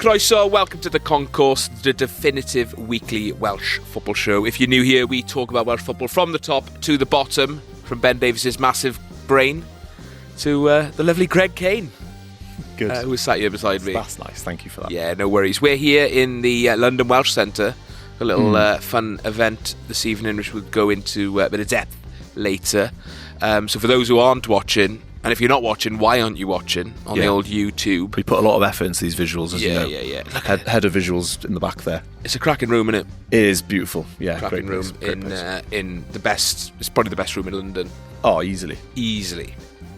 Croeso, welcome to the Concourse, the definitive weekly Welsh football show. If you're new here, we talk about Welsh football from the top to the bottom, from Ben Davies's massive brain to the lovely Greg Kane. Good. Who sat here beside me. That's nice, thank you for that. Yeah, no worries. We're here in the London Welsh Centre, a little fun event this evening, which we'll go into a bit of depth later. So for those who aren't watching, and if you're not watching, why aren't you watching on the old YouTube? We put a lot of effort into these visuals, as you know. Yeah. Header visuals in the back there. It's a cracking room, isn't it? It is beautiful. Yeah, cracking room in the best. It's probably the best room in London. Oh, easily.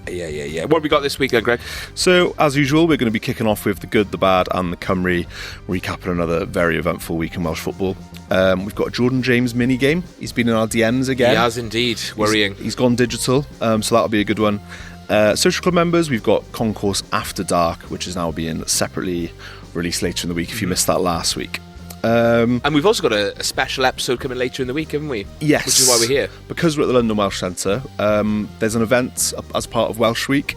Yeah. What have we got this week, then, Greg? So, as usual, we're going to be kicking off with the good, the bad, and the Cymru, recapping another very eventful week in Welsh football. We've got a Jordan James mini game. He's been in our DMs again. He has indeed. Worrying. He's gone digital, so that'll be a good one. Social club members, we've got Concourse After Dark, which is now being separately released later in the week if you missed that last week. And we've also got a special episode coming later in the week, haven't we? Yes. Which is why we're here. Because we're at the London Welsh Centre, there's an event as part of Welsh Week,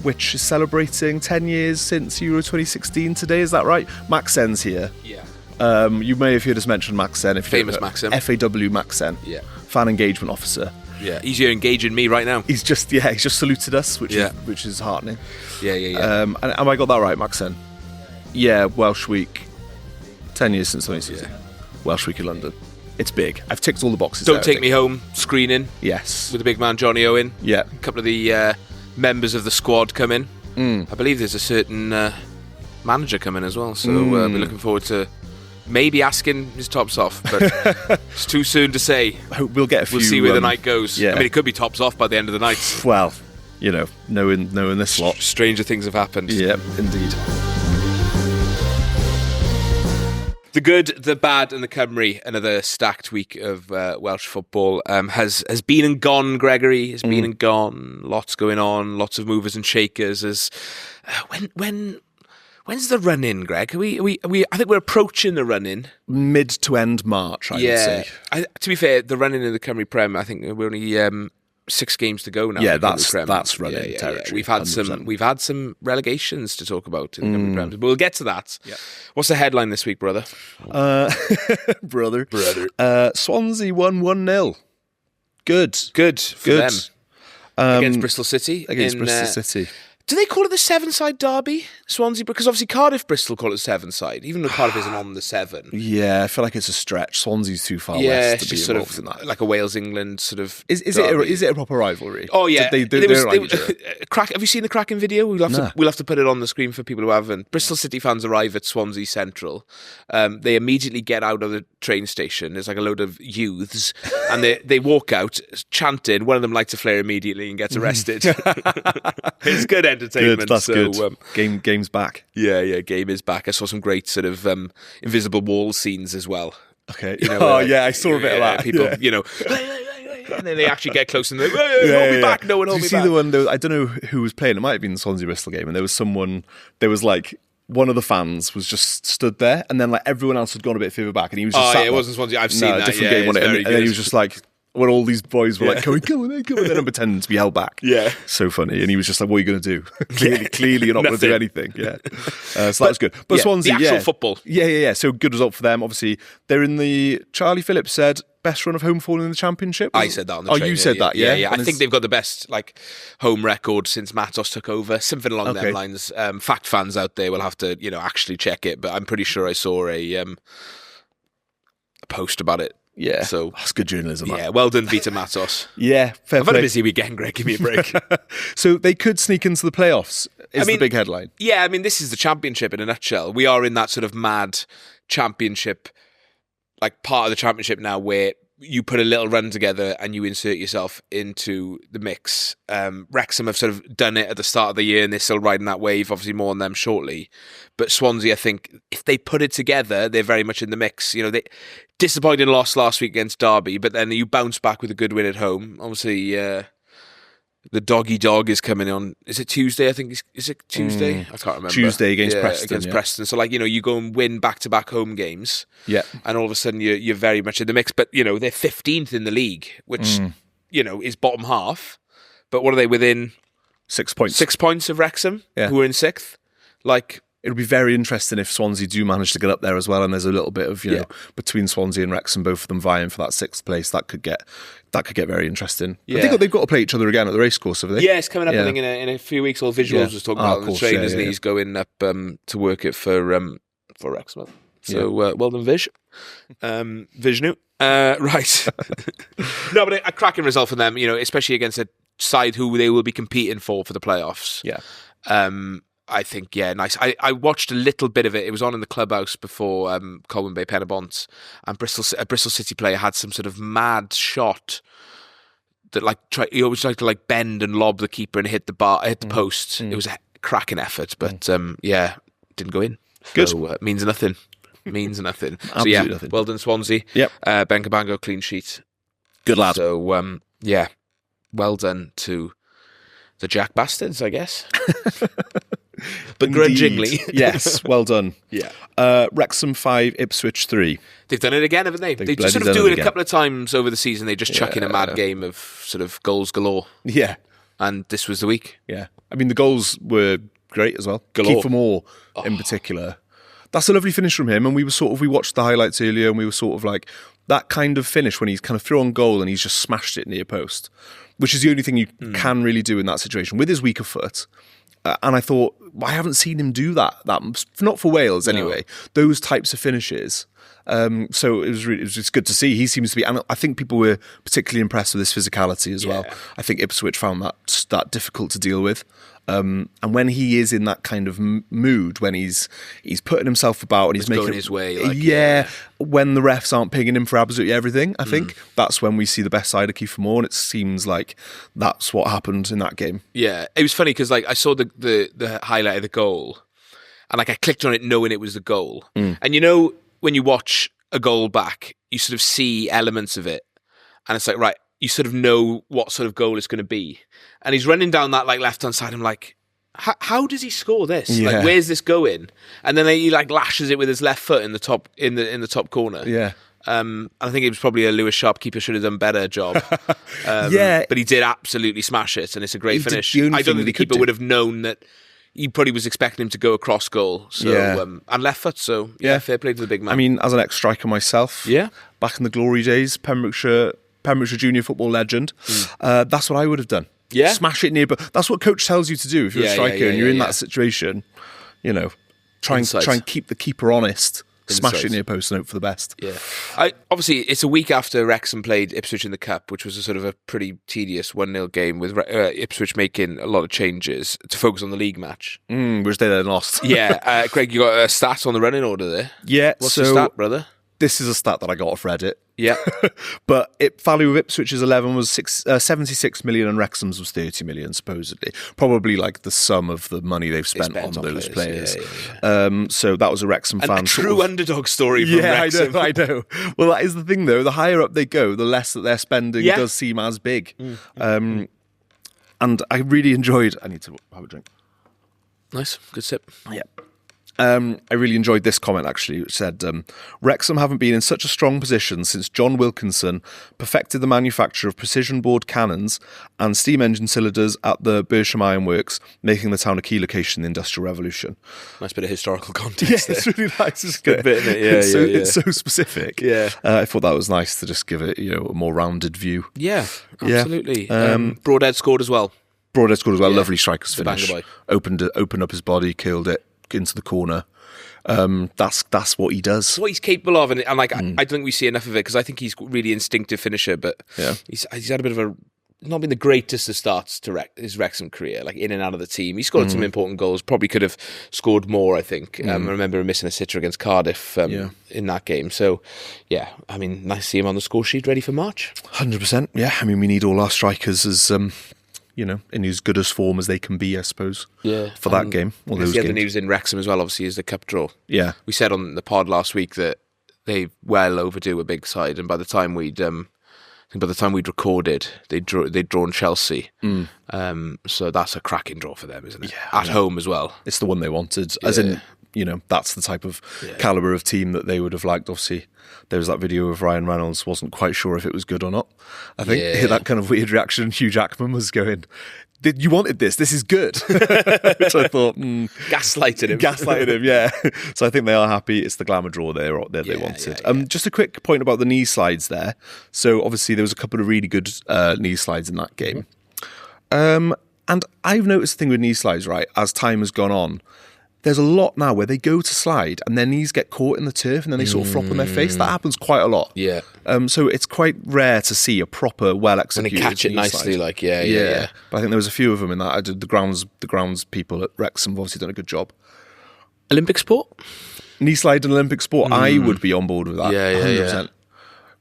which is celebrating 10 years since Euro 2016 today, is that right? Maxen's here. Yeah. You may have heard us mention Maxen. Famous Maxen. FAW Maxen. Yeah. Fan engagement officer. Yeah, he's here engaging me right now. He's just saluted us, which is heartening. Yeah. And have I got that right, Maxen? Yeah, Welsh Week. 10 years since 2016. Yeah. Welsh Week in London. It's big. I've ticked all the boxes. Don't Take Me Home screening. Yes. With the big man Johnny Owen. Yeah. A couple of the members of the squad come in. I believe there's a certain manager coming as well, so we're looking forward to maybe asking his tops off, but it's too soon to say. We'll get a few. We'll see where the night goes. Yeah. I mean, it could be tops off by the end of the night. Well, knowing this lot. Stranger things have happened. Yeah, indeed. The good, the bad, and the Cymru. Another stacked week of Welsh football has been and gone. Gregory has been and gone. Lots going on. Lots of movers and shakers. As when's the run in, Greg? Are we? I think we're approaching the run in. Mid to end March, I would say. To be fair, the run in the Cymru Prem, I think we're only 6 games to go now. Yeah, that's running territory. Yeah. We've had some relegations to talk about in the Cymru Prem, but we'll get to that. Yeah. What's the headline this week, brother? Brother. Swansea won 1-0. Good for them against Bristol City. Bristol City. Do they call it the 7-side derby, Swansea? Because obviously Cardiff-Bristol call it 7-side, even though Cardiff isn't on the 7. Yeah, I feel like it's a stretch. Swansea's too far west to be involved in that. Like a Wales-England sort of. Is it a proper rivalry? Oh yeah, Have you seen the Kraken video? We'll have to put it on the screen for people who haven't. Bristol City fans arrive at Swansea Central. They immediately get out of the train station. There's like a load of youths, and they walk out chanting. One of them lights a flare immediately and gets arrested. It's good entertainment. Good, that's good. Game's back. Yeah, game is back. I saw some great sort of invisible wall scenes as well. Okay. I saw a bit of that. People, and then they actually get close and they're hold me back. No one hold me back. Did you see the one? I don't know who was playing. It might have been the Swansea Bristol game, and there was like one of the fans was just stood there, and then like everyone else had gone a bit further back, and he was just sat it wasn't Swansea. I've seen that. Different game on it, and then he was just like. When all these boys were like, go on, and pretending to be held back. Yeah. So funny. And he was just like, what are you going to do? Clearly you're not going to do anything. Yeah. So that was good. But Swansea, the actual football. Yeah. So good result for them. Obviously, they're in the, Charlie Phillips said, best run of home form in the Championship. I said that on the train. You said that, yeah? I think they've got the best home record since Matos took over. Something along them lines. Fact fans out there will have to, actually check it. But I'm pretty sure I saw a post about it. Yeah, so that's good journalism. Yeah, well done, Vita Matos. Yeah, fair I've play. had a busy weekend, Greg. Give me a break. So they could sneak into the playoffs. The big headline. Yeah, I mean, this is the Championship in a nutshell. We are in that sort of mad Championship, like part of the Championship now, where you put a little run together and you insert yourself into the mix. Wrexham have sort of done it at the start of the year and they're still riding that wave, obviously more on them shortly. But Swansea, I think, if they put it together, they're very much in the mix. They disappointing loss last week against Derby, but then you bounce back with a good win at home. Obviously, the doggy dog is coming on. Is it Tuesday? I think is it Tuesday? I can't remember. Tuesday against Preston. Preston. So you go and win back-to-back home games. Yeah. And all of a sudden you're very much in the mix. But they're 15th in the league, which is bottom half. But what are they within? 6 points. 6 points of Wrexham, who are in 6th. it'll be very interesting if Swansea do manage to get up there as well, and there's a little bit of, you know, between Swansea and Wrexham, both of them vying for that 6th place. That could get very interesting. Yeah. I think they've got to play each other again at the racecourse, have they? Yeah, it's coming up, I think, in a few weeks. All Visuals was talking about on the train, isn't he? He's going up to work it for Wrexham. So, well done, Vish. Vishnu. Right. No, but a cracking result for them, you know, especially against a side who they will be competing for the playoffs. Yeah. I think, nice. I watched a little bit of it. It was on in the clubhouse before Colwyn Bay Penabont, and a Bristol City player had some sort of mad shot that he always tried to bend and lob the keeper and hit the post. It was a cracking effort, but didn't go in. Good. So, means nothing. Means nothing. Absolutely nothing. Well done, Swansea. Yep. Ben Cabango, clean sheet. Good lad. So, well done to the Jack Bastards, I guess. Begrudgingly. Yes, well done. Yeah. Wrexham 5, Ipswich 3. They've done it again, haven't they? They just sort of do it a couple of times over the season. They just chuck in a mad game of sort of goals galore. Yeah. And this was the week. Yeah. I mean, the goals were great as well. Galore. Kiefer Moore in particular. That's a lovely finish from him. And we watched the highlights earlier, and we were sort of like, that kind of finish when he's kind of through on goal and he's just smashed it near post, which is the only thing you can really do in that situation with his weaker foot. And I thought, I haven't seen him do that not for Wales anyway. No. Those types of finishes. So it was just good to see. He seems to be, and I think people were particularly impressed with his physicality as well. I think Ipswich found that difficult to deal with. And when he is in that kind of mood, when he's putting himself about and he's making going his way, when the refs aren't pinging him for absolutely everything, I think that's when we see the best side of Kiefer Moore, and it seems like that's what happened in that game. Yeah, it was funny because I saw the highlight of the goal, and I clicked on it knowing it was the goal, and you know when you watch a goal back, you sort of see elements of it, and it's like, right, you sort of know what sort of goal it's going to be. And he's running down that left-hand side. I'm like, how does he score this? Yeah. Where's this going? And then he lashes it with his left foot in the top top corner. Yeah. I think it was probably a Lewis Sharp keeper should have done a better job. But he did absolutely smash it, and it's a great finish. I don't think the keeper would have known that. He probably was expecting him to go across goal. So and left foot. So fair play to the big man. I mean, as an ex-striker myself, back in the glory days, Pembrokeshire junior football legend. That's what I would have done. Yeah, smash it near, but that's what coach tells you to do if you're a striker and you're in that situation. You know, try and keep the keeper honest. Smash it near post and hope for the best. Yeah, obviously it's a week after Wrexham played Ipswich in the Cup, which was a sort of a pretty tedious 1-0 game with Ipswich making a lot of changes to focus on the league match, which they then lost. Greg, you got a stat on the running order there. Yeah, what's the stat, brother? This is a stat that I got off Reddit. Yeah. But value of Ipswich's 11 was 76 million and Wrexham's was 30 million, supposedly. Probably like the sum of the money they've spent on those players. Yeah. So that was a Wrexham fan. A true underdog story from Wrexham. I know. Well, that is the thing, though. The higher up they go, the less that they're spending does seem as big. And I really enjoyed... I need to have a drink. Nice. Good sip. Yeah. I really enjoyed this comment, actually, which said, Wrexham haven't been in such a strong position since John Wilkinson perfected the manufacture of precision board cannons and steam engine cylinders at the Bersham Iron Works, making the town a key location in the Industrial Revolution. Nice bit of historical context there. It's really nice. It's good bit, isn't it? It's so specific. Yeah. I thought that was nice to just give it, a more rounded view. Yeah, absolutely. Broadhead scored as well. Lovely strikers finish. Opened up his body, killed it into the corner. That's what he does. That's what he's capable of, and I don't think we see enough of it because I think he's really instinctive finisher. But he's had a bit of not been the greatest of starts to his Wrexham career, like in and out of the team. He scored some important goals. Probably could have scored more. I think. I remember him missing a sitter against Cardiff in that game. So I mean, nice to see him on the score sheet, ready for March. 100%. Yeah, I mean, we need all our strikers as in as good as form as they can be, I suppose. Yeah, for that game. The other news in Wrexham as well, obviously, is the cup draw. Yeah, we said on the pod last week that they well overdue a big side, and by the time we'd recorded, they'd drawn Chelsea. So that's a cracking draw for them, isn't it? Yeah, at home as well. It's the one they wanted, as in. that's the type of caliber of team that they would have liked. Obviously, there was that video of Ryan Reynolds, wasn't quite sure if it was good or not. I think that kind of weird reaction. Hugh Jackman was going, you wanted this is good. Which I thought, gaslighted him, yeah. So I think they are happy. It's the glamour draw they wanted. Just a quick point about the knee slides there. So obviously there was a couple of really good knee slides in that game. And I've noticed the thing with knee slides, right, as time has gone on, there's a lot now where they go to slide and their knees get caught in the turf and then they sort of flop on their face. That happens quite a lot. Yeah. So it's quite rare to see a proper, well-executed and they catch it nicely, slide. Yeah. But I think there was a few of them in that. I did the grounds people at Wrexham have obviously done a good job. Olympic sport? Knee slide and Olympic sport, I would be on board with that. 100%.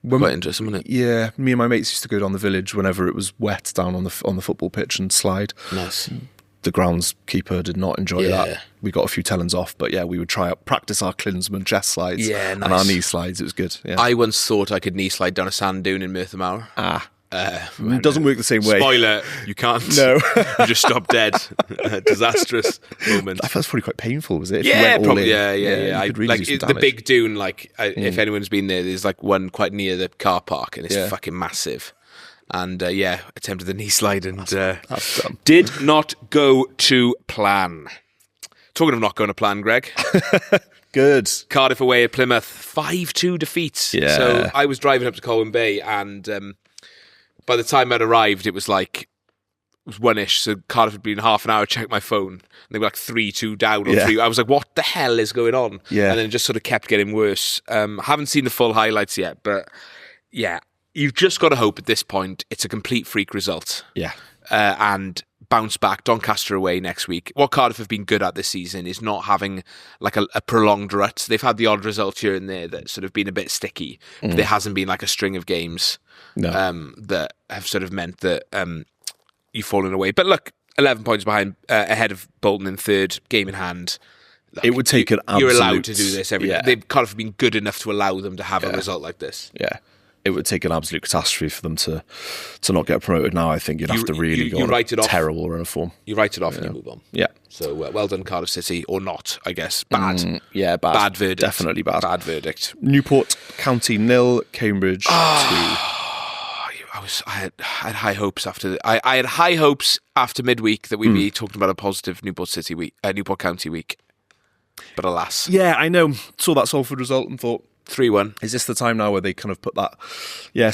Quite interesting, wasn't it? Yeah, me and my mates used to go down the village whenever it was wet down on the football pitch and slide. Nice. The groundskeeper did not enjoy that. We got a few tellings off, but we would practice our Klinsmann chest slides and our knee slides. It was good. Yeah. I once thought I could knee slide down a sand dune in Merthyr Mawr. It doesn't work the same way. Spoiler, you can't. No. You just stop dead. Disastrous moment. I felt it's probably quite painful, was it? Yeah, probably. Yeah. Really the big dune, if anyone's been there, there's one quite near the car park and it's fucking massive. And attempted the knee slide and that's dumb. Did not go to plan. Talking of not going to plan, Greg. Good. Cardiff away at Plymouth, 5-2 defeats. Yeah. So I was driving up to Colwyn Bay and by the time I'd arrived, it was 1-ish. So Cardiff had been half an hour, checked my phone, and they were 3-2 down or 3. I was like, what the hell is going on? Yeah. And then it just sort of kept getting worse. Haven't seen the full highlights yet, but yeah. You've just got to hope at this point it's a complete freak result. Yeah. And bounce back, Doncaster away next week. What Cardiff have been good at this season is not having a prolonged rut. They've had the odd result here and there that's sort of been a bit sticky. But there hasn't been a string of games that have sort of meant that you've fallen away. But look, 11 points behind, ahead of Bolton in third, game in hand. Look, it would take an absolute... You're allowed to do this every day. They've kind of been good enough to allow them to have a result like this. Yeah. It would take an absolute catastrophe for them to not get promoted now. I think you'd have to really go on a terrible run of form. You write it off and you move on. Yeah. So well done, Cardiff City, or not, I guess. Bad. Bad. Bad verdict. Definitely bad. Bad verdict. Newport County 0, Cambridge 2. I had high hopes after. I had high hopes after midweek that we'd be talking about a positive Newport County week. But alas. Yeah, I know. Saw that Salford result and thought, 3-1. Is this the time now where they kind of put that,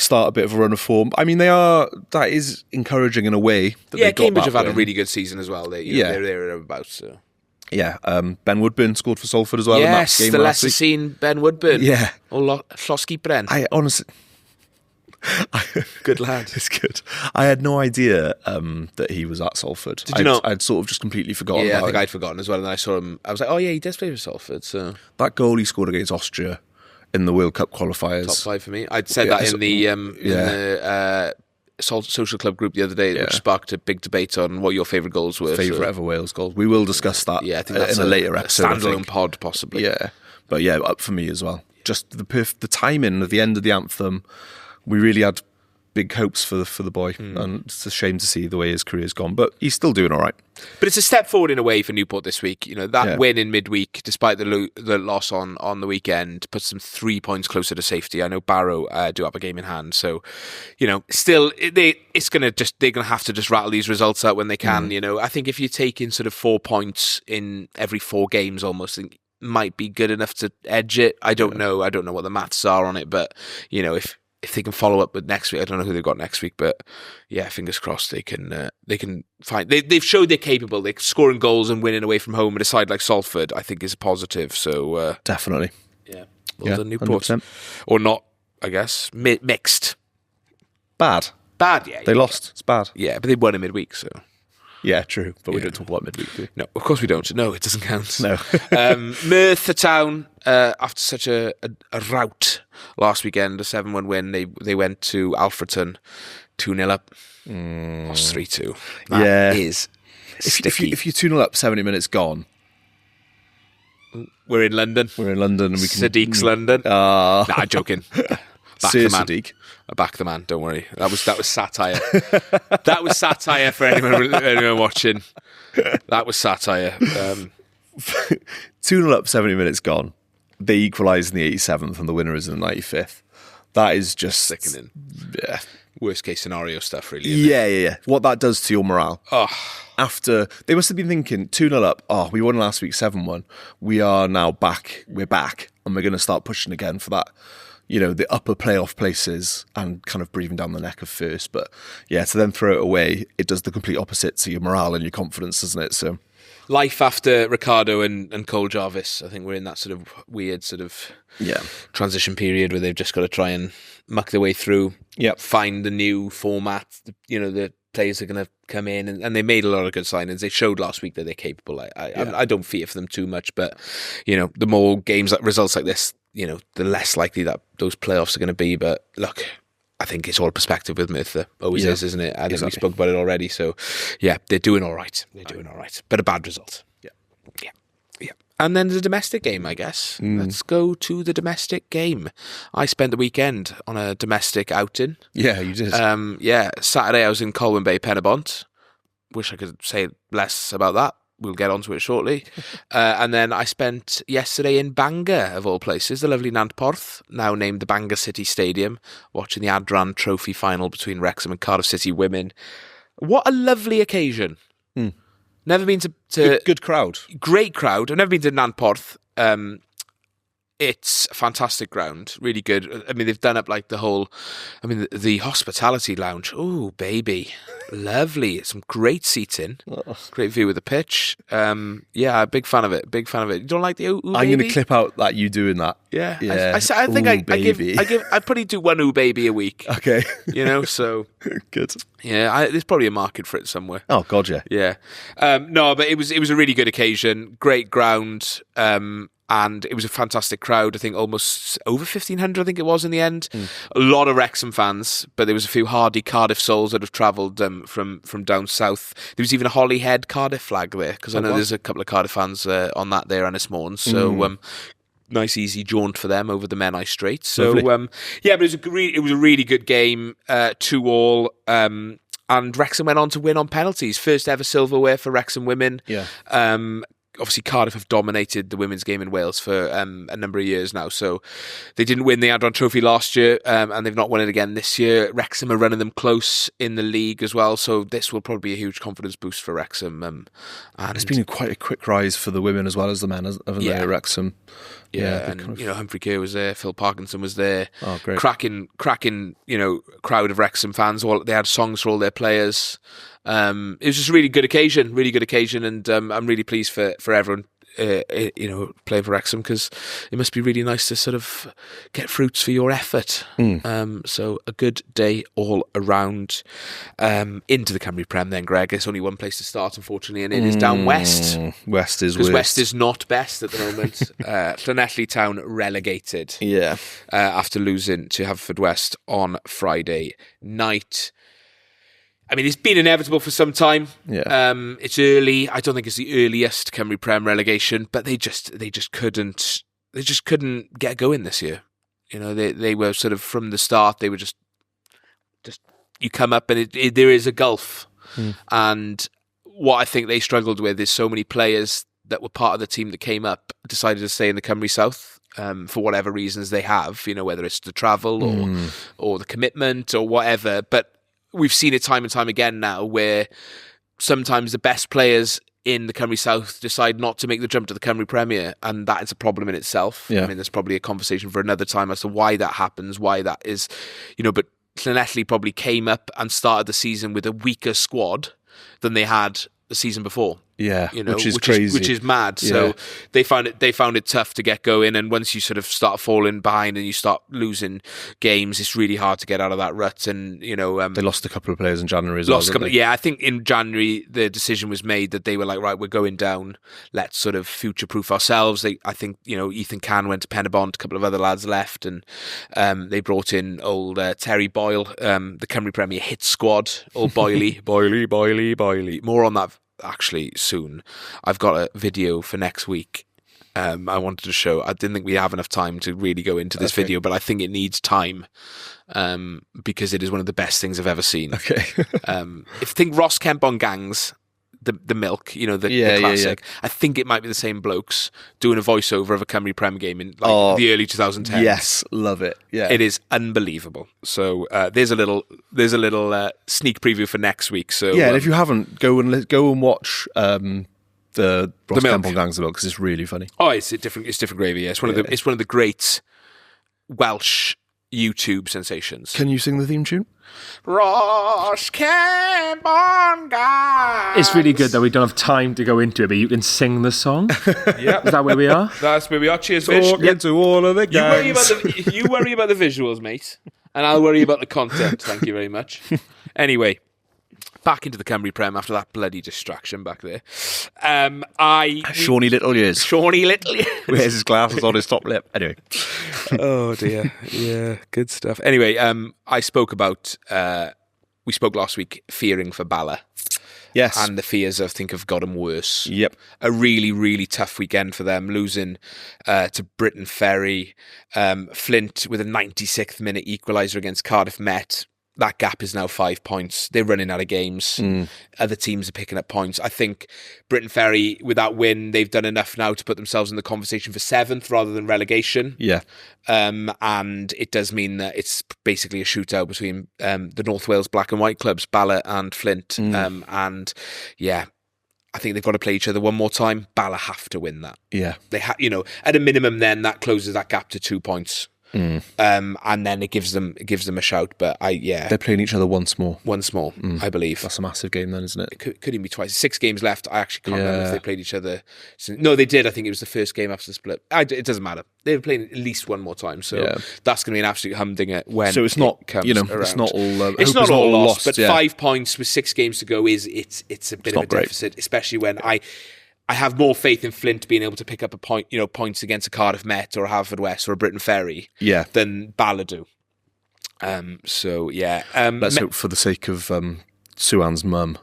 start a bit of a run of form? I mean, that is encouraging in a way. Cambridge have had a really good season as well. They're about, so. Yeah, Ben Woodburn scored for Salford as well. Yes, in that game the lesser seen Ben Woodburn. Yeah. Or Llosgi Bren. I honestly... Good lad. It's good. I had no idea that he was at Salford. Did you not? I'd sort of just completely forgotten about I think I'd forgotten as well. And then I saw him. I was like, oh yeah, he does play for Salford. So that goal he scored against Austria in the World Cup qualifiers. Top 5 for me. I'd said that in the social club group the other day, which sparked a big debate on what your favourite goals were. Favourite ever Wales goals. We will discuss that I think that's in a later episode. Standalone pod, possibly. Yeah. But up for me as well. Just the timing at the end of the anthem, we really had big hopes for the boy, and it's a shame to see the way his career's gone, but he's still doing all right. But it's a step forward in a way for Newport this week. That win in midweek, despite the loss on the weekend, puts them 3 points closer to safety. I know Barrow do have a game in hand, so still they're gonna have to just rattle these results out when they can. I think if you take in sort of 4 points in every 4 games, almost, it might be good enough to edge it. I don't know. I don't know what the maths are on it, but if they can follow up with next week, I don't know who they've got next week, but fingers crossed they can find. They've showed they're capable. They're scoring goals and winning away from home at a side like Salford, I think, is a positive. So definitely, well done, Newport, 100%. Or not, I guess. Mixed, bad. Yeah, they lost. It's bad. Yeah, but they won in midweek, so. Yeah, true. But we don't talk about midweek, do we? No, of course we don't. No, it doesn't count. No. Merthyr Town, after such a rout last weekend, a 7-1 win, they went to Alfreton, 2-0 up. Lost 3-2. That is sticky. If you're 2-0 up, 70 minutes gone. We're in London. And we can... Sadiq's London. Nah, joking. Sir Sadiq. I back the man, don't worry. That was satire. That was satire for anyone watching. That was satire. 2-0 up, 70 minutes gone. They equalise in the 87th and the winner is in the 95th. That is just... Sickening. Yeah. Worst case scenario stuff, really. Isn't it? Yeah. What that does to your morale. Oh. After, they must have been thinking, 2-0 up, we won last week 7-1. We are now back. We're back. And we're going to start pushing again for that, the upper playoff places and kind of breathing down the neck of first. But yeah, to then throw it away, it does the complete opposite to your morale and your confidence, doesn't it? So... Life after Ricardo and Cole Jarvis. I think we're in that sort of weird sort of transition period where they've just got to try and muck their way through, find the new format. The players are going to come in, and they made a lot of good signings. They showed last week that they're capable. I don't fear for them too much, but the more games, results like this, the less likely that those playoffs are going to be. But look, I think it's all perspective with Merthyr. Always is, isn't it? I think we spoke about it already. So, yeah, they're doing all right. But a bad result. Yeah. And then the domestic game, I guess. Let's go to the domestic game. I spent the weekend on a domestic outing. Yeah, you did. Saturday I was in Colwyn Bay, Penybont. Wish I could say less about that. We'll get onto it shortly. And then I spent yesterday in Bangor, of all places, the lovely Nant Porth, now named the Bangor City Stadium, watching the Adran Trophy final between Wrexham and Cardiff City women. What a lovely occasion. Never been to good crowd. Great crowd. I've never been to Nant Porth. It's a fantastic ground, really good. I mean, they've done up like the hospitality lounge. Oh, baby. Lovely. Some great seating. Great view of the pitch. Big fan of it. You don't like the ooh, baby? I'm going to clip out that you doing that. Yeah. I think I probably do one ooh, baby a week. Okay. So. Good. Yeah, there's probably a market for it somewhere. Oh, God, yeah. Yeah. No, but it was a really good occasion. Great ground. And it was a fantastic crowd. I think almost over 1,500, I think it was in the end. A lot of Wrexham fans, but there was a few hardy Cardiff souls that have travelled from down south. There was even a Holyhead Cardiff flag there, because I know there's a couple of Cardiff fans on that there and this morning. So nice easy jaunt for them over the Menai Strait. So but it was a really good game, 2-2. And Wrexham went on to win on penalties. First ever silverware for Wrexham women. Yeah. Obviously, Cardiff have dominated the women's game in Wales for a number of years now. So they didn't win the Adran Trophy last year, and they've not won it again this year. Wrexham are running them close in the league as well. So this will probably be a huge confidence boost for Wrexham. And it's been quite a quick rise for the women as well as the men, haven't they, at Wrexham? Yeah, and Humphrey Kerr was there, Phil Parkinson was there. Oh, great! Cracking, crowd of Wrexham fans. They had songs for all their players. It was just a really good occasion, and I'm really pleased for everyone, playing for Wrexham, because it must be really nice to sort of get fruits for your effort. So a good day all around. Into the Cymru Prem then, Greg. There's only one place to start, unfortunately, and it is down west. West is because worst. West is not best at the moment. Llanelli Town relegated. Yeah. After losing to Haverfordwest on Friday night. I mean, it's been inevitable for some time. Yeah. It's early. I don't think it's the earliest Cymru Prem relegation, but they just couldn't get going this year. They were sort of from the start. They were just you come up and there is a gulf. And what I think they struggled with is so many players that were part of the team that came up decided to stay in the Cymru South. For whatever reasons they have, whether it's the travel or the commitment or whatever, but we've seen it time and time again now where sometimes the best players in the Cymru South decide not to make the jump to the Cymru Premier, and that is a problem in itself. Yeah. I mean, there's probably a conversation for another time as to why that happens, why that is, but Llanelli probably came up and started the season with a weaker squad than they had the season before. Yeah, which is crazy. Which is mad. Yeah. So they found it tough to get going, and once you sort of start falling behind and you start losing games, it's really hard to get out of that rut. And they lost a couple of players in January as well. Yeah, I think in January the decision was made that they were like, right, we're going down. Let's sort of future-proof ourselves. I think Ethan Can went to Penybont, a couple of other lads left, and they brought in old Terry Boyle, the Cymru Premier hit squad, old Boyley. More on that actually soon. I've got a video for next week. I wanted to show. I didn't think we have enough time to really go into this video, but I think it needs time because it is one of the best things I've ever seen. Okay. If you think Ross Kemp on gangs, the milk, the classic. I think it might be the same blokes doing a voiceover of a Cymru Prem game in the early 2010s. Yes, love it. Yeah, it is unbelievable. So there's a little sneak preview for next week. So and if you haven't, go and watch the Ross Campbell Gangs of Milk, because it's really funny. Oh, it's different gravy. Yeah. It's one of the great Welsh YouTube sensations. Can you sing the theme tune? Ross Campbell Gangs. It's really good that we don't have time to go into it, but you can sing the song. Yeah, is that where we are? That's where we are. Cheers, Vish. Talking to all of the gangs. You worry about the visuals, mate, and I'll worry about the content. Thank you very much. Anyway, back into the Cymru Prem after that bloody distraction back there. Shawnee Little Years. Wears his glasses on his top lip. Anyway. Oh dear. Yeah, good stuff. Anyway, we spoke last week fearing for Bala. Yes. And the fears, I think, have gotten worse. Yep. A really, really tough weekend for them, losing to Britain Ferry. Flint with a 96th minute equaliser against Cardiff Met. That gap is now 5 points. They're running out of games. Other teams are picking up points. I think Britain Ferry, with that win, they've done enough now to put themselves in the conversation for 7th rather than relegation. Yeah. And it does mean that it's basically a shootout between the North Wales black and white clubs, Bala and Flint. And yeah, I think they've got to play each other one more time. Bala have to win that. Yeah. They at a minimum, then that closes that gap to 2 points. And then it gives them a shout. But they're playing each other once more. I believe that's a massive game, then, isn't it? It could even be twice. 6 games left. I actually can't remember if they played each other. No, they did. I think it was the first game after the split. It doesn't matter. They're playing at least one more time, so that's going to be an absolute humdinger when. So it's not comes it's not all lost. But 5 points with 6 games to go it's a bit of a deficit, especially when I have more faith in Flint being able to pick up a point, points against a Cardiff Met or a Haverfordwest or a Britain Ferry, than Bala do. Let's hope, for the sake of Suan's mum,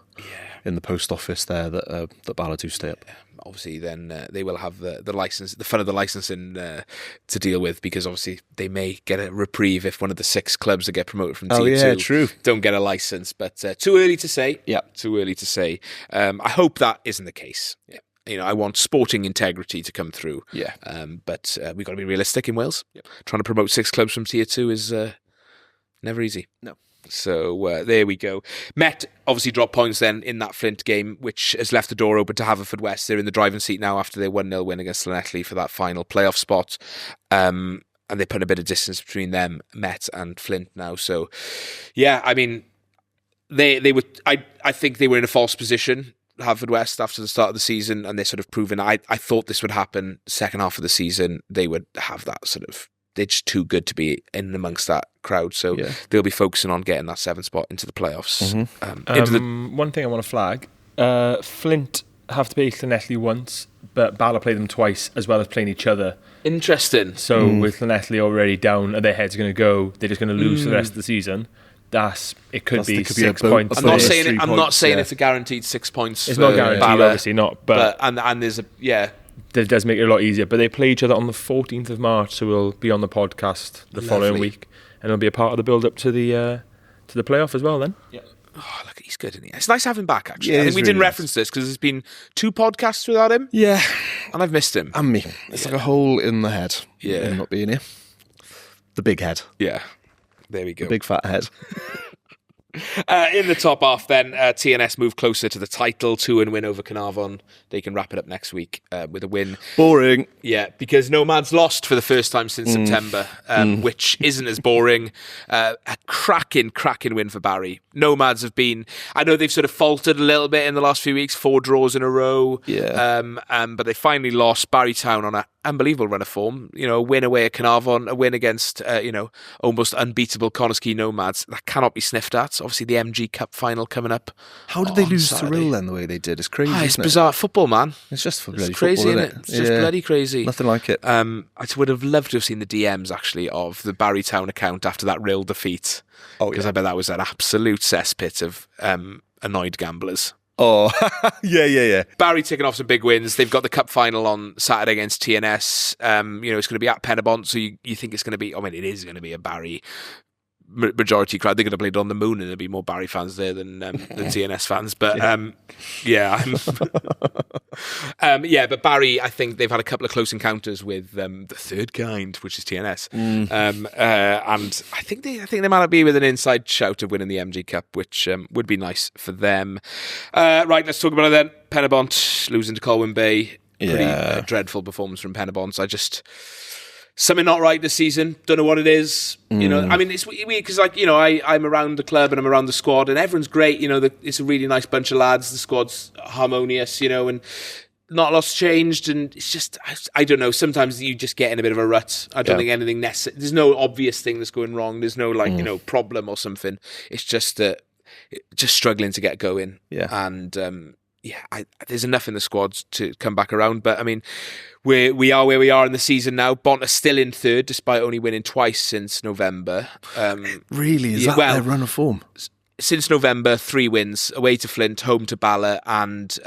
in the post office there, that Bala do stay up. Obviously, then they will have the license, the fun of the licensing to deal with, because obviously they may get a reprieve if one of the 6 clubs that get promoted from T2 true. don't get a license. But too early to say. Yeah, too early to say. I hope that isn't the case. Yeah. I want sporting integrity to come through. Yeah. But we've got to be realistic in Wales. Yep. Trying to promote 6 clubs from Tier 2 is never easy. No. So there we go. Met obviously dropped points then in that Flint game, which has left the door open to Haverfordwest. They're in the driving seat now after their 1-0 win against Llanelli for that final playoff spot. And they're putting a bit of distance between them, Met and Flint now. So, yeah, I mean, they were. I think they were in a false position, Haverfordwest, after the start of the season, and they're sort of proven. I thought this would happen second half of the season. They would have that sort of. They're just too good to be in amongst that crowd, so they'll be focusing on getting that 7th spot into the playoffs. One thing I want to flag: Flint have to play Llanelli once, but Bala play them twice, as well as playing each other. Interesting. So with Llanelli already down, and their heads going to go, they're just going to lose for the rest of the season. It could be 6 points. I'm not saying it's a guaranteed 6 points. It's not guaranteed, Bala, obviously not. But and there's that does make it a lot easier. But they play each other on the 14th of March, so we'll be on the podcast the following week, and it'll be a part of the build-up to the playoff as well. Then, Oh, look, he's good, isn't he? It's nice to have him back. Actually, Yeah, I think we really didn't reference this because there's been 2 podcasts without him. Yeah, and I've missed him. And me. It's like a hole in the head. Yeah, him not being here. The big head. Yeah, there we go. The big fat head. In the top half then, TNS move closer to the title, 2-1 win over Carnarvon. They can wrap it up next week with a win. Boring. Yeah, because Nomads lost for the first time since September, which isn't as boring. A cracking win for Barry. Nomads have been, I know they've sort of faltered a little bit in the last few weeks, 4 draws in a row. Yeah. But they finally lost Barry Town on an unbelievable run of form. A win away at Carnarvon, a win against, almost unbeatable Connaskey Nomads. That cannot be sniffed at. Obviously, the MG Cup final coming up. How did they lose to Rill then the way they did? It's crazy. It's bizarre football, man. It's just bloody crazy, football, isn't it? It's just bloody crazy. Nothing like it. I would have loved to have seen the DMs actually of the Barry Town account after that Rill defeat. Because I bet that was an absolute cesspit of annoyed gamblers. Oh, yeah. Barry taking off some big wins. They've got the cup final on Saturday against TNS. It's going to be at Penabont, so you think it's going to be, it is going to be a Barry majority crowd. They're going to play it on the moon, and there'll be more Barry fans there than TNS fans. But but Barry, I think they've had a couple of close encounters with the third kind, which is TNS, and I think they might be with an inside shout of winning the MG Cup, which would be nice for them. Right, let's talk about it then. Penabont losing to Colwyn Bay. Pretty dreadful performance from Penabont. Something not right this season. Don't know what it is. You know, I mean, it's weird because, like, you know, I'm around the club and I'm around the squad, and everyone's great. You know, it's a really nice bunch of lads. The squad's harmonious, you know, and not a lot's changed. And it's just, I don't know. Sometimes you just get in a bit of a rut. I don't think anything necessary. There's no obvious thing that's going wrong. There's no you know, problem or something. It's just struggling to get going. Yeah, and there's enough in the squads to come back around. But I mean, we are where we are in the season now. Bont are still in third, despite only winning twice since November. Really? Is that their run of form? Since November, 3 wins, away to Flint, home to Bala, and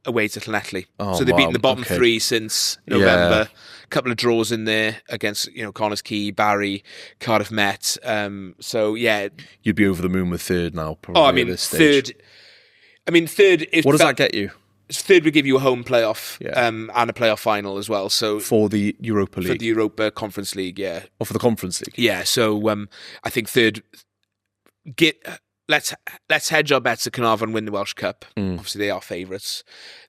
away to Llanelli. So they've beaten the bottom 3 since November. A couple of draws in there against, you know, Connors Quay, Barry, Cardiff Met. So yeah, you'd be over the moon with third now. Probably at this stage. Third. I mean, third. What does that get you? Third would give you a home playoff and a playoff final as well. So for the Europa League, for the Europa Conference League, or for the Conference League, So I think third. Let's hedge our bets at Carnarvon and win the Welsh Cup. Obviously, they are favourites.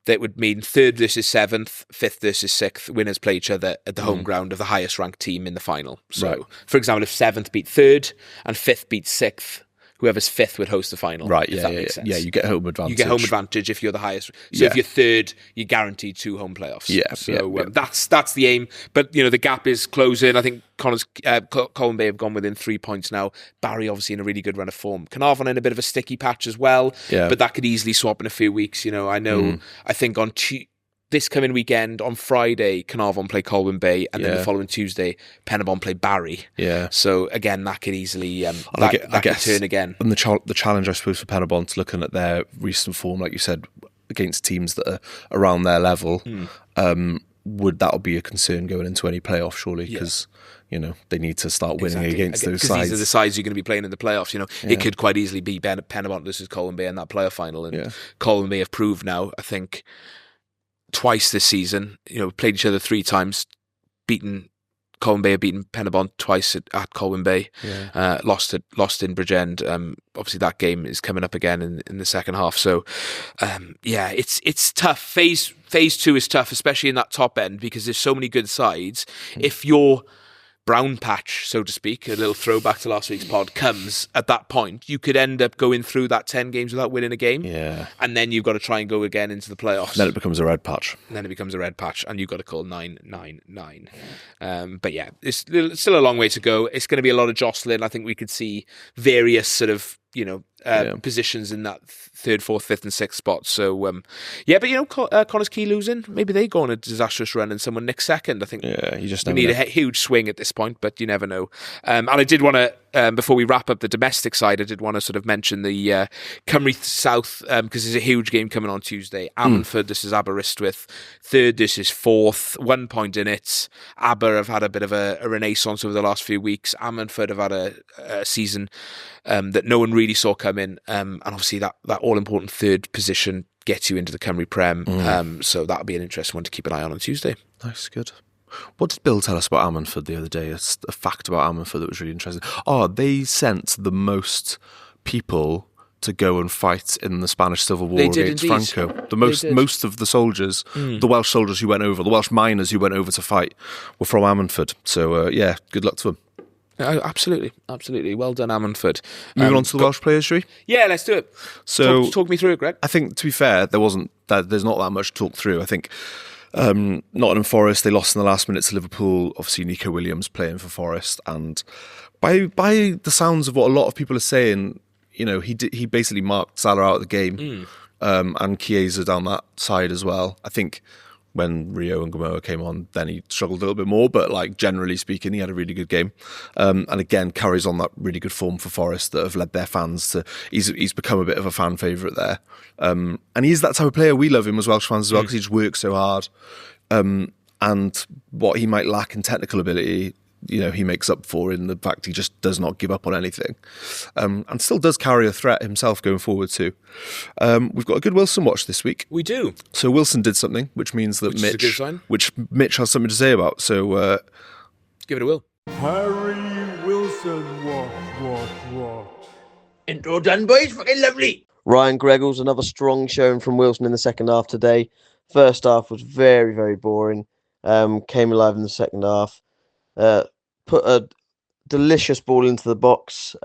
That would mean third versus 7th, 5th versus 6th. Winners play each other at the home ground of the highest ranked team in the final. So, for example, if 7th beat 3rd and 5th beat 6th. Whoever's 5th would host the final. Right, if that makes sense. Yeah, you get home advantage. You get home advantage if you're the highest. So if you're 3rd, you're guaranteed 2 home playoffs. That's the aim. But, you know, the gap is closing. I think Colwyn Bay have gone within 3 points now. Barry obviously in a really good run of form. Carnarvon in a bit of a sticky patch as well. Yeah. But that could easily swap in a few weeks. You know, I think on this coming weekend, on Friday, Carnarvon play Colwyn Bay, and then the following Tuesday, Penabont play Barry. Yeah. So again, that could easily that could turn again. And the challenge, I suppose, for Penabont, looking at their recent form, like you said, against teams that are around their level, would that be a concern going into any playoff? Surely, because you know they need to start winning against those sides. These are the sides you're going to be playing in the playoffs. You know, it could quite easily be Penabont versus Colwyn Bay in that playoff final, and Colwyn Bay have proved now, I think, twice this season, you know, played each other 3 times, Colwyn Bay have beaten Penabont twice at Colwyn Bay, lost in Bridgend. Obviously that game is coming up again in the second half. So, it's tough. Phase 2 is tough, especially in that top end, because there's so many good sides. If you're brown patch, so to speak, a little throwback to last week's pod, comes at that point, you could end up going through that 10 games without winning a game. Yeah. And then you've got to try and go again into the playoffs. Then it becomes a red patch. And you've got to call 9-9-9. But yeah, it's still a long way to go. It's going to be a lot of jostling. I think we could see various sort of, you know, positions in that 3rd, 4th, 5th and 6th spot. So, but you know, Connors Quay losing, maybe they go on a disastrous run and someone nicks 2nd. I think you just need a huge swing at this point, but you never know. And I did want to, before we wrap up the domestic side, I did want to sort of mention the Cymru South, because there's a huge game coming on Tuesday. Ammanford, this is Aberystwyth. 3rd, this is 4th. 1 point in it. Aber have had a bit of a renaissance over the last few weeks. Ammanford have had a season that no one really saw coming, and obviously that all-important 3rd position gets you into the Cymru Prem, so that'll be an interesting one to keep an eye on Tuesday. Nice, good. What did Bill tell us about Ammanford the other day? It's a fact about Ammanford that was really interesting. They sent the most people to go and fight in the Spanish Civil War against Franco. Most of the soldiers, the Welsh soldiers who went over, the Welsh miners who went over to fight, were from Ammanford. So good luck to them. Absolutely. Well done, Ammanford. Moving on to the Welsh players, shall we? Yeah, let's do it. So talk me through it, Greg. I think, to be fair, there's not that much to talk through. I think Nottingham Forest, they lost in the last minute to Liverpool. Obviously, Nico Williams playing for Forest, and by the sounds of what a lot of people are saying, you know, he basically marked Salah out of the game, and Chiesa down that side as well. I think when Rio and Gamoa came on, then he struggled a little bit more, but like generally speaking, he had a really good game, and again carries on that really good form for Forest that have led their fans to. He's become a bit of a fan favourite there, and he's that type of player. We love him as Welsh fans as well because he just works so hard, and what he might lack in technical ability, he makes up for in the fact he just does not give up on anything, and still does carry a threat himself going forward too. We've got a good Wilson watch this week. We do. So Wilson did something, which means that Which is a good sign. Mitch has something to say about. So give it a will. Harry Wilson watch. Intro done, boys. Fucking lovely. Ryan Greggles, another strong showing from Wilson in the second half today. First half was very, very boring. Came alive in the second half. Put a delicious ball into the box,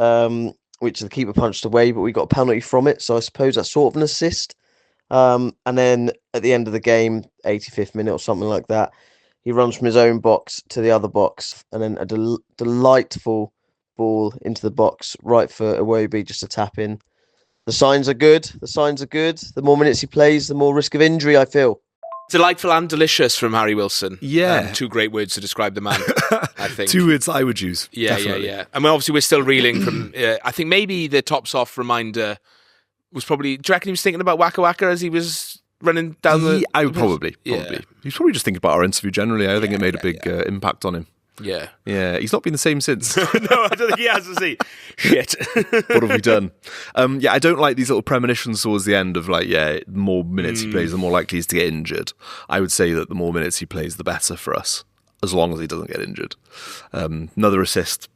which the keeper punched away, but we got a penalty from it. So I suppose that's sort of an assist. And then at the end of the game, 85th minute or something like that, he runs from his own box to the other box, and then a delightful ball into the box, right for Iwobi, just to tap in. The signs are good. The more minutes he plays, the more risk of injury, I feel. Delightful and delicious from Harry Wilson. Yeah. Two great words to describe the man, I think. 2 words I would use. Yeah. I mean, obviously, we're still reeling from... I think maybe the tops off reminder was probably... Do you reckon he was thinking about Waka Waka as he was running down the... I would probably. Yeah. He's probably just thinking about our interview generally. I think it made a big impact on him. Yeah. Yeah, he's not been the same since. No, I don't think he has, has he? Shit. What have we done? I don't like these little premonitions towards the end of the more minutes he plays, the more likely he's to get injured. I would say that the more minutes he plays, the better for us, as long as he doesn't get injured. Another assist,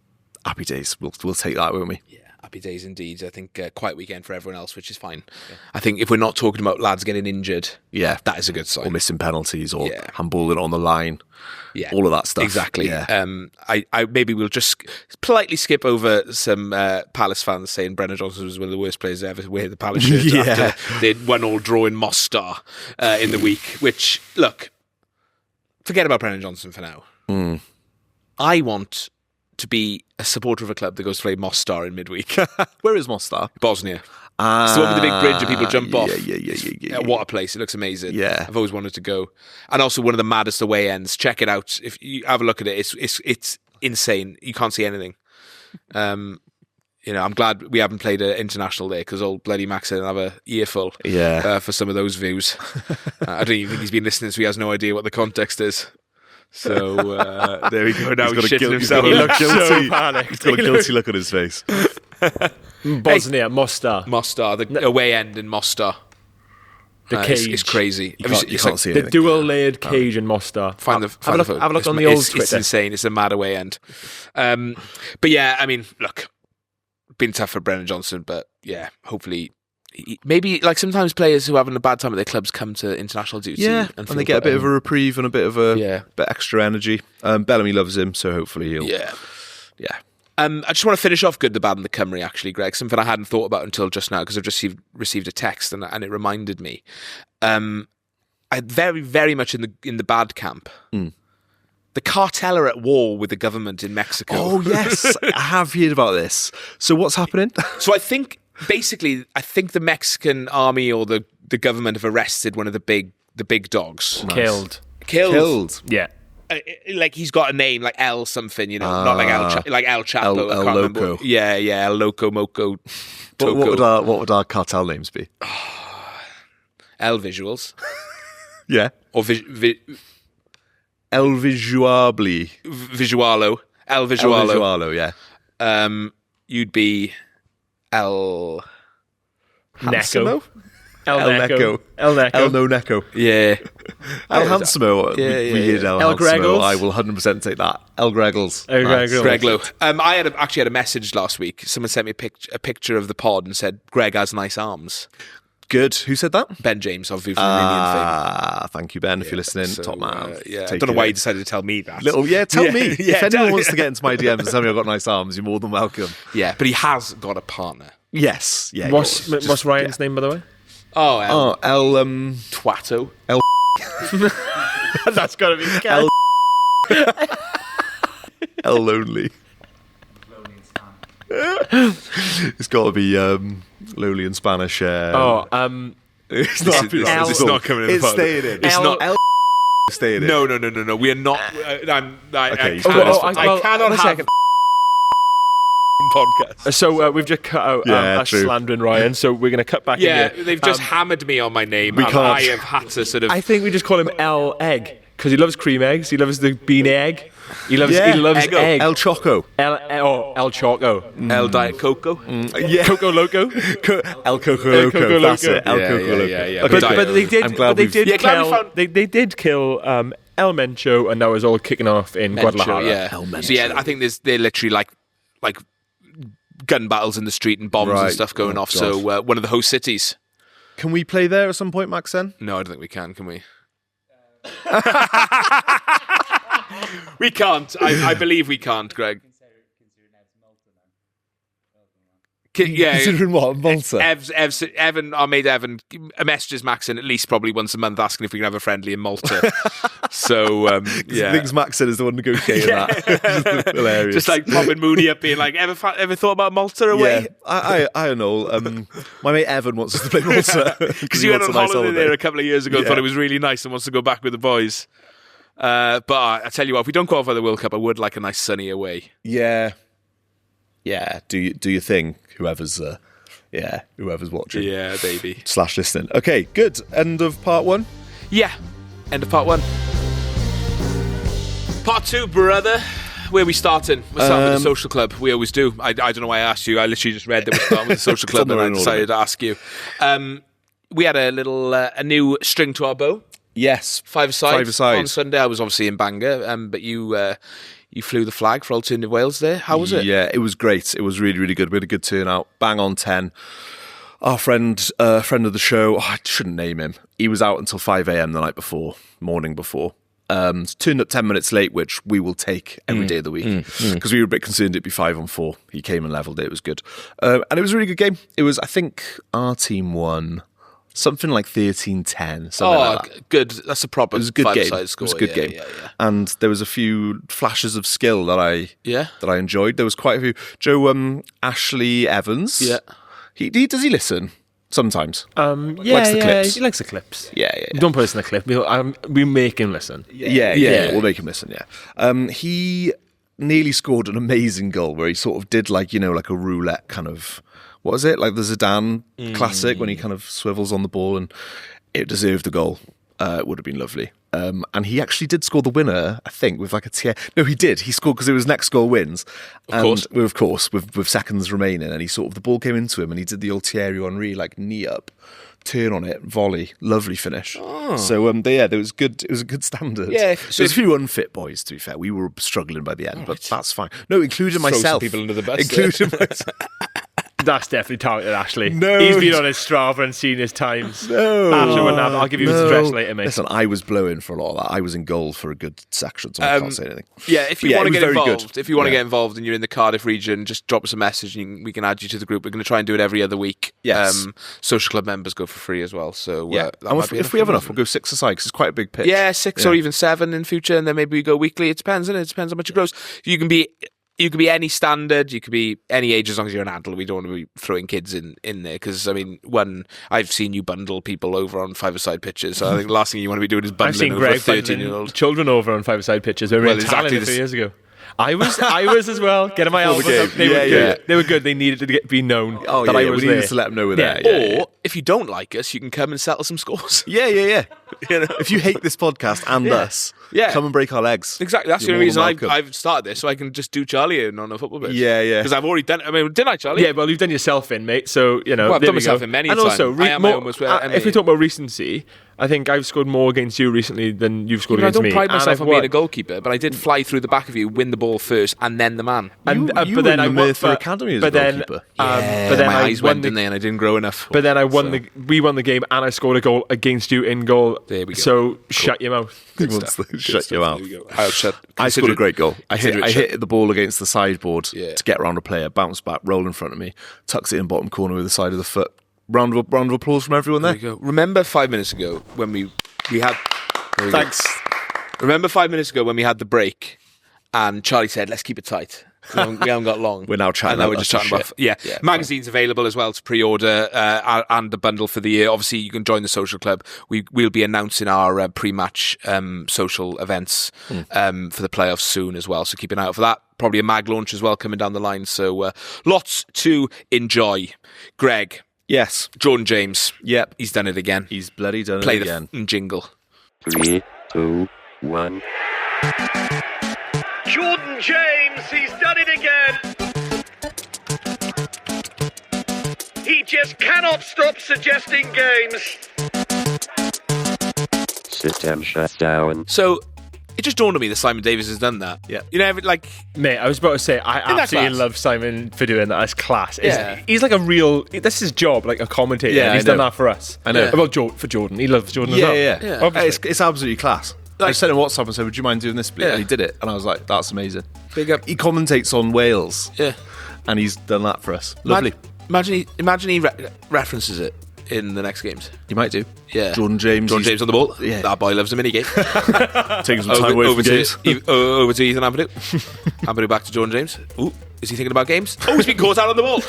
happy days. We'll take that, won't we? Yeah, happy days indeed. I think quiet weekend for everyone else, which is fine. Yeah. I think if we're not talking about lads getting injured, that is a good sign. Or missing penalties, or handballing on the line. Yeah, all of that stuff. Exactly. Yeah. I maybe we'll just politely skip over some Palace fans saying Brennan Johnson was one of the worst players to ever wear the Palace shirt after they'd 1-1 draw in Mostar in the week. Which, look, forget about Brennan Johnson for now. I want to be a supporter of a club that goes to play Mostar in midweek. Where is Mostar? Bosnia. It's the one with the big bridge that people jump off. Yeah. What a place. It looks amazing. Yeah. I've always wanted to go. And also one of the maddest away ends. Check it out. If you have a look at it, it's insane. You can't see anything. I'm glad we haven't played an international there, because old bloody Max didn't have a earful for some of those views. I don't even think he's been listening, so he has no idea what the context is. So there we go. Now he's shitting himself. He looks so panicked. He's got a guilty look on his face. Bosnia, Mostar, the away end in Mostar. The cage. It's crazy. You can't see the anything. dual layered cage in Mostar. Have a look on the old It's Twitter. insane. It's a mad away end. But yeah, I mean, look, been tough for Brennan Johnson, but yeah, hopefully. Maybe sometimes players who are having a bad time at their clubs come to international duty, and they get a bit of a reprieve and a bit of bit extra energy. Bellamy loves him, so hopefully he'll. Yeah. I just want to finish off good, the bad, and the Cymru, actually, Greg. Something I hadn't thought about until just now, because I've just received a text and it reminded me. I very, very much in the bad camp. The cartel are at war with the government in Mexico. Oh yes, I have heard about this. So what's happening? So I think the Mexican army or the government have arrested one of the big dogs. Killed. Killed. Yeah. He's got a name like El something, not like El Chapo. El Loco. Yeah, El Loco Moco. What would our cartel names be? El Visuals. Yeah. Or El Visuabli. Visualo. El Visualo. El Visualo, yeah. You'd be El Hansimo? El Neko. El No Neko. Yeah. El Hansimo. Yeah. Weird El El Hansimo. Greggles. I will 100% take that. El Greggles. Greglo. I actually had a message last week. Someone sent me a picture of the pod and said, Greg has nice arms. Good. Who said that? Ben James, obviously from Minion fame. Thank you, Ben, if you're listening. So, top man. I don't know why you decided to tell me that. Tell me. If anyone tell wants to get into my DMs and tell me I've got nice arms, you're more than welcome. Yeah, but he has got a partner. Yes. Yeah. What's Ryan's name, by the way? El Twatto. That's got to be El. El Lonely. It's got to be lowly in Spanish. It's It's not coming in the It's pod. staying in. It's not. Staying in. No. We are not. Okay, I cannot have podcast. So we've just cut out us true. slandering Ryan, so we're going to cut back in Yeah, here. they've just hammered me on my name. We And can't. I have had to sort of. I think we just call him El Egg, because he loves cream eggs, he loves the bean egg. He loves Eggo. egg. El Choco. El Choco. El Diet Coco. Yeah. Coco Loco. El Coco Loco. Coco That's Loco. it. El Coco Loco. yeah. Okay, But they did. I'm glad But they we've- did Yeah, glad we kill. found- They did kill El Mencho, and that was all kicking off in Guadalajara. Yeah. El Mencho. So yeah, I think they're literally like gun battles in the street and bombs and Right. stuff going Oh, off. God. So one of the host cities. Can we play there at some point, Max, then? No, I don't think we can we? We can't. I believe we can't, Greg. Yeah. Considering what? Malta? Evan, our mate Evan, messages Max in at least probably once a month asking if we can have a friendly in Malta. So, I think Max said is the one negotiating that. Just hilarious. Just like popping Mooney up being like, ever thought about Malta away? Yeah, I don't know. My mate Evan wants us to play Malta Because you went on holiday there a couple of years ago and Yeah. thought it was really nice and wants to go back with the boys. But I tell you what, if we don't qualify the World Cup, I would like a nice sunny away. Yeah. Do your thing, whoever's watching. Yeah, baby. / listening. Okay, good. End of part 1. Yeah, end of part 1. Part 2, brother. Where are we starting? We're starting with the social club. We always do. I don't know why I asked you. I literally just read that we're starting with the social club on and the I wrong decided to ask you. We had a little a new string to our bow. Yes. 5-a-side Five-a-side. on Sunday. I was obviously in Bangor, but you flew the flag for Alternative Wales there. How was it? Yeah, it was great. It was really, really good. We had a good turnout. Bang on 10. Our friend of the show, I shouldn't name him. He was out until 5 a.m. the morning before. Turned up 10 minutes late, which we will take every day of the week because we were a bit concerned it'd be 5 on 4. He came and levelled it. It was good. And it was a really good game. It was, I think, our team won something like 13-10, something like that. Good. That's a proper It was a good game. five-a-side It score. was a good game. Yeah. And there was a few flashes of skill that I enjoyed. There was quite a few. Joe Ashley Evans. Yeah. Does he listen? Sometimes. Likes the clips. He likes the clips. Yeah. Don't put us in the clip. We make him listen. Yeah. We'll make him listen, he nearly scored an amazing goal where he sort of did like a roulette kind of, what is it? Like the Zidane classic when he kind of swivels on the ball, and it deserved the goal. It would have been lovely. And he actually did score the winner, I think, with like a tier. No, he did. He scored because it was next goal wins. Of course, with seconds remaining. And he sort of, the ball came into him and he did the old Thierry Henry, like knee up, turn on it, volley, lovely finish. So, there was good. It was a good standard. Yeah. So there's a few unfit boys, to be fair. We were struggling by the end, but that's fine. No, including Throw some myself. people under the bus. Including myself. That's definitely targeted Ashley. No. He's been on his Strava and seen his times. No. Ashley wouldn't have. I'll give you his address later, mate. Listen, I was blowing for a lot of that. I was in goal for a good section, so I can't say anything. Yeah, if you But want to it get was very involved, good. if you want to get involved and you're in the Cardiff region, just drop us a message and we can add you to the group. We're going to try and do it every other week. Yes. Social club members go for free as well. So Yeah, that and might be if we have for enough, we'll go 6 aside because it's quite a big pitch. Yeah, 6 or even 7 in future, and then maybe we go weekly. It depends, innit? It depends how much it grows. You can be any standard, you could be any age as long as you're an adult. We don't want to be throwing kids in there because, I mean, I've seen you bundle people over on 5-a-side pitches, so I think the last thing you want to be doing is I've bundling seen over a Greg 13-year-old. children over on 5-a-side pitches. We were in exactly Tallinn a few years ago. I was as well. Getting my elbows game. up. They were Yeah, good. yeah. They were good. They needed to be known Oh, that yeah, I we was needed there. to let them know we're there. Or if you don't like us, you can come and settle some scores. Yeah. If you hate this podcast and us, come and break our legs. Exactly. That's You're the only more reason than welcome. I've started this, so I can just do Charlie in on a football pitch. Yeah. Because I've already done it. I mean, didn't I, Charlie? Yeah, well, you've done yourself in, mate. So, Well, I've there done we myself go. in many and times. also, I am almost where if we talk about recency, I think I've scored more against you recently than you've scored I against don't me. pride myself and I've on being won. a goalkeeper, but I did fly through the back of you, win the ball first, and then the man. And, You but then were I in the won. Merthyr Academy as a goalkeeper. But then my I eyes won went the in there, and I didn't grow enough. But then we won the game, and I scored a goal against you in goal. There we go. So shut your mouth. He wants to shut you out. I'll shut. I scored a great goal. I consider it hit the ball against the sideboard Yeah. to get around a player, bounce back, roll in front of me, tucks it in bottom corner with the side of the foot. Round of applause from everyone there. There you go. Remember 5 minutes ago when we had. Thanks. Remember 5 minutes ago when we had the break, and Charlie said, "Let's keep it tight." We haven't got long. We're now chatting And now about we're just lots of chatting about shit. Yeah, magazines available as well to pre-order and the bundle for the year. Obviously, you can join the social club. We'll be announcing our pre-match social events for the playoffs soon as well. So keep an eye out for that. Probably a mag launch as well coming down the line. So lots to enjoy. Greg, Yes. Jordan James. Yep. He's done it again. He's bloody done Play it the again. jingle. 3, 2, 1. Jordan James, he's done it again. He just cannot stop suggesting games. System shut down. So it just dawned on me that Simon Davis has done that. Yeah. You know, like, Mate, I was about to say, I that absolutely class? love Simon for doing that. It's class. Yeah. He's like a real... That's his job, like a commentator. Yeah, and he's I know. done that for us. I know. Well, for Jordan. He loves Jordan as well. Yeah. Obviously. It's absolutely class. I sent him a WhatsApp and said, would you mind doing this, please? Yeah. And he did it. And I was like, that's amazing. big up. He commentates on Wales. Yeah. And he's done that for us. Lovely. Imagine he references it in the next games. You might do. Yeah. Jordan James on the ball. Yeah. That boy loves a minigame. Taking some time away from games. Over to Ethan Ampadu. Ampadu back to Jordan James. Ooh, is he thinking about games? Oh, he's been caught out on the ball.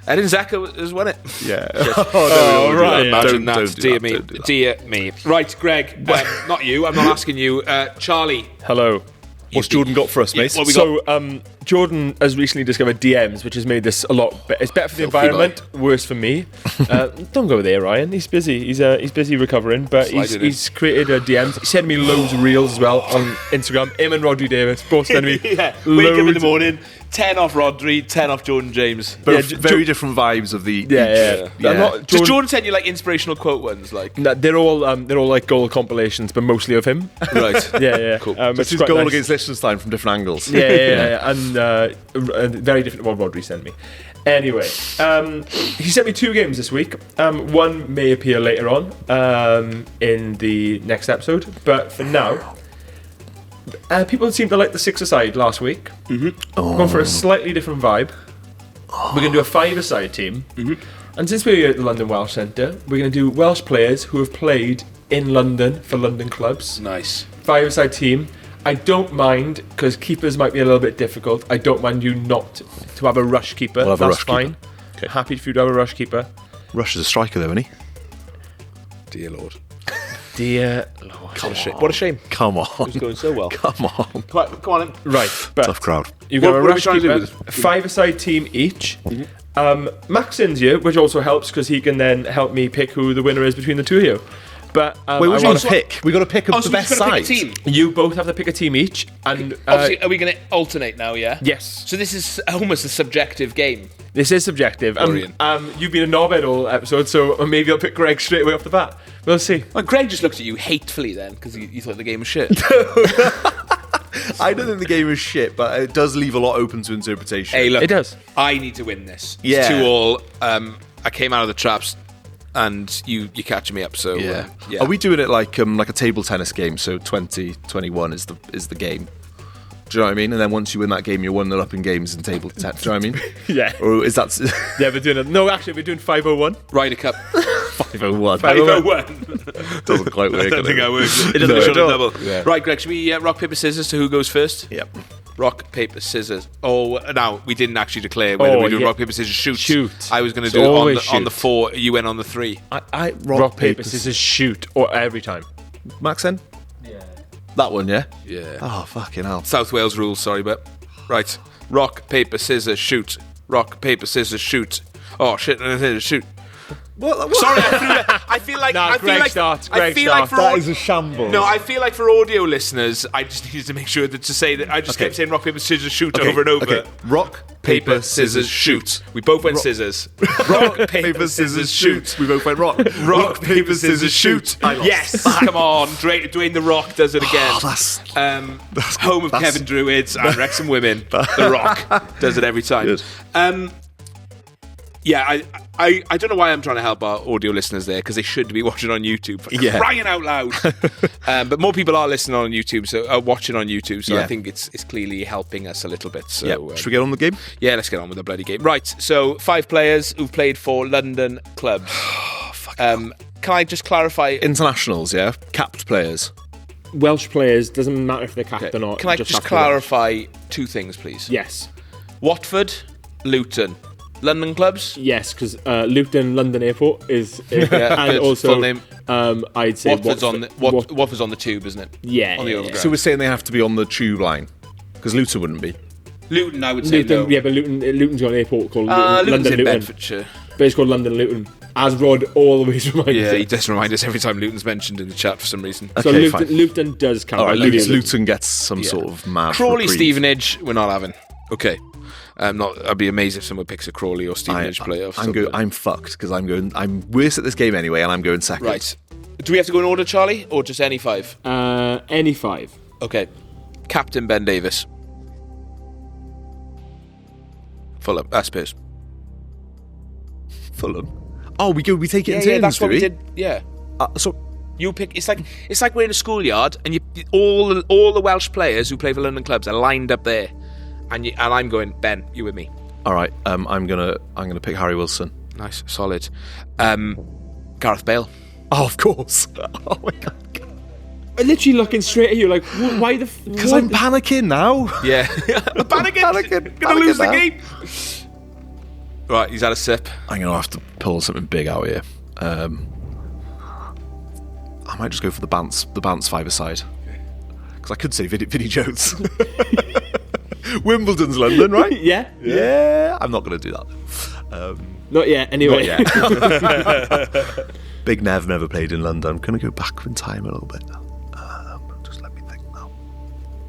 Edin Zeka has won it. Yeah. Oh, right. Imagine Don't that. do Dear that, me. don't do that. Dear me. Right, Greg. Not you. I'm not asking you. Charlie. Hello. What's Jordan got for us, mate? What we So, Jordan has recently discovered DMs, which has made this a lot better. It's better for the Filthy environment, worse for me. Don't go there, Ryan. He's busy. He's busy recovering, but Sliding he's created DMs. He sent me loads of reels as well on Instagram. Him and Rodri Davis both sent me Wake up in loads. the morning. 10 off Rodri, 10 off Jordan James. But very different vibes of the... Yeah. Yeah. I'm not- Does Jordan send you like inspirational quote ones? Like, No, they're all like goal compilations, but mostly of him. right. Yeah. Cool. It's It's his quite goal nice. against Liechtenstein from different angles. Yeah. And very different to what Rodri sent me. Anyway, he sent me 2 games this week. One may appear later on in the next episode, but for now, people seem to like the 6-a-side last week. Going for a slightly different vibe. We're going to do a 5-a-side team. And since we're here at the London Welsh Centre, we're going to do Welsh players who have played in London for London clubs. Nice. 5-a-side team. I don't mind, because keepers might be a little bit difficult. I don't mind you not to have a rush keeper. We'll have a That's rush fine. keeper. Okay. Happy for you to have a rush keeper. Rush is a striker, though, isn't he? Dear Lord. Dear Lord. What a shame. Come on. It's going so well. Come on. Come on then. Right, but Tough crowd. you've got What a are we rush trying to do keeper, with this? 5-a-side team each. Maxin's here, which also helps because he can then help me pick who the winner is between the two of you. But Wait, what I do you wanna- want to pick? We've got to pick up Oh, the so we're best just going to side. pick a team? You both have to pick a team each, and Obviously, are we going to alternate now, yeah? yes, So this is almost a subjective game. this is subjective. Brilliant. You've been a knobhead all episode, so maybe I'll pick Greg straight away off the bat. We'll see. Well, Greg just looked at you hatefully then, because you thought the game was shit. I don't think the game is shit, but it does leave a lot open to interpretation. Hey, look. It does. I need to win this. Yeah. It's 2-all. I came out of the traps, and you're catching me up, so... Yeah. yeah. Are we doing it like a table tennis game? So 20-21 is the game. Do you know what I mean? And then once you win that game, you're 1-0 up in games in table tennis. Do you know what I mean? Yeah. Or is that Yeah, we're doing it. No, actually, we're doing 501. Ryder Cup. 501? 5-0-1. Doesn't quite work. I don't think I would. It doesn't No, show it the don't. double. Yeah. Right, Greg, should we rock, paper, scissors to who goes first? Yep. Rock, paper, scissors. Oh, now, we didn't actually declare whether Oh, we do yeah. rock, paper, scissors, shoot. Shoot. I was going to It's do it always on the shoot. 4, you went on the 3. I Rock, paper, scissors, shoot. Or every time. Max then? Yeah. That one, yeah? Yeah. Oh, fucking hell. South Wales rules, sorry, but... Right. Rock, paper, scissors, shoot. Rock, paper, scissors, shoot. Oh, shit, shoot. What? Sorry, I feel like... Nah, I feel Greg like, starts, I Greg feel like starts. for That au- is a shambles. No, I feel like for audio listeners, I just needed to make sure that to say that I just Okay. kept saying rock, paper, scissors, shoot Okay, over and over. okay. Rock, Paper, scissors, shoot. We both went scissors. Rock, paper, scissors, shoot. We both went rock. Rock, paper, scissors, shoot. I lost. Yes, come on. Dwayne The Rock does it again. That's Home of that's- Kevin Druids and Wrexham Women. The Rock does it every time. Good. Yeah, I don't know why I'm trying to help our audio listeners there, because they should be watching on YouTube. For Yeah. crying out loud. But more people are listening on YouTube, so watching on YouTube. So Yeah. I think it's clearly helping us a little bit. So yeah. Should we get on the game? yeah, let's get on with the bloody game. Right, so 5 players who've played for London clubs. Can I just clarify? Internationals, yeah? Capped players. Welsh players, doesn't matter if they're capped or not. Can I just clarify 2 things, please? Yes. Watford, Luton, London clubs. Yes, because Luton London Airport is, and good. also Full name. I'd say Watford's on the Watford's on the tube, isn't it? Yeah, on the yeah, overground. yeah. So we're saying they have to be on the tube line? Because Luton wouldn't be. Luton, I would say Luton, no. yeah, but Luton's got an airport called Luton's London in Luton, Bedfordshire. but it's called London Luton. As Rod always reminds Yeah, us. he does remind us every time Luton's mentioned in the chat for some reason. So Okay, Luton does count. All right, I'll give you Luton gets some sort of mad Crawley, reprieve. Stevenage, we're not having. Okay. I'd be amazed if someone picks a Crawley or Stevenage playoff. I'm fucked because I'm worse at this game anyway, and I'm going second. Right. Do we have to go in order, Charlie, or just any 5? Any 5. Okay. Captain Ben Davis. Fulham. Spurs. Fulham. Oh, we take it in turns, that's do what we did. Yeah. So You pick. It's like we're in a schoolyard, and all the Welsh players who play for London clubs are lined up there, and I'm going, Ben, you with me. all right, I'm gonna pick Harry Wilson. Nice, solid. Gareth Bale. Oh, of course. Oh my god. I'm literally looking straight at you like, why the... Because I'm panicking now. Yeah. Panicking. Gonna lose the game. Right, he's had a sip. I'm gonna have to pull something big out here. I might just go for the Bants 5-a-side. Because I could say Vinnie Jones. Wimbledon's London, right? Yeah. Yeah. I'm not gonna do that. Not yet, anyway. Not yet. Big Nev never played in London. I'm gonna go back in time a little bit. Just let me think now.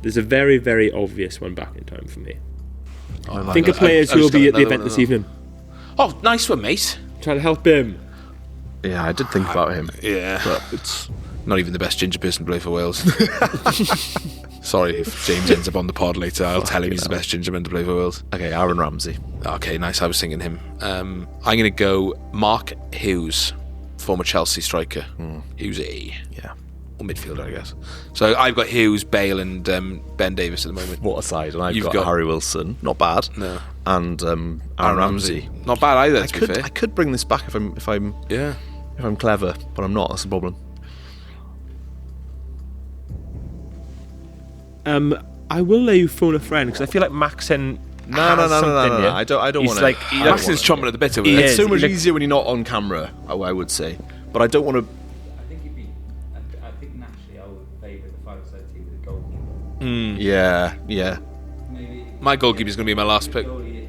There's a very, very obvious one back in time for me. Oh, Think of players who will be at the event this evening. Oh, nice one, mate. Trying to help him. Yeah, I did think about him. Yeah. But it's Not even the best ginger person to play for Wales. Sorry if James ends up on the pod later. I'll tell him he's the best ginger man to play for Wales. okay, Aaron Ramsey. Okay, nice. I was thinking him. I'm going to go Mark Hughes, former Chelsea striker. Hughes A. Yeah. Or midfielder, I guess. So I've got Hughes, Bale, and Ben Davis at the moment. What a side. And I've You've got got- Harry Wilson. Not bad. No. And Aaron Ramsey. Not bad either, to be fair. I could bring this back if I'm Yeah. clever, but I'm not. That's the problem. I will let you phone a friend because I feel like Maxen. No. I don't He's want like- to. Max is chomping at the bit over He there. is. It's so much Like- easier when you're not on camera. I would say, but I don't want to. I think you'd be. I think naturally I would favour the 5-a-side team with the goalkeeper. Yeah. Maybe. My goalkeeper's going to be my last pick. Goalie,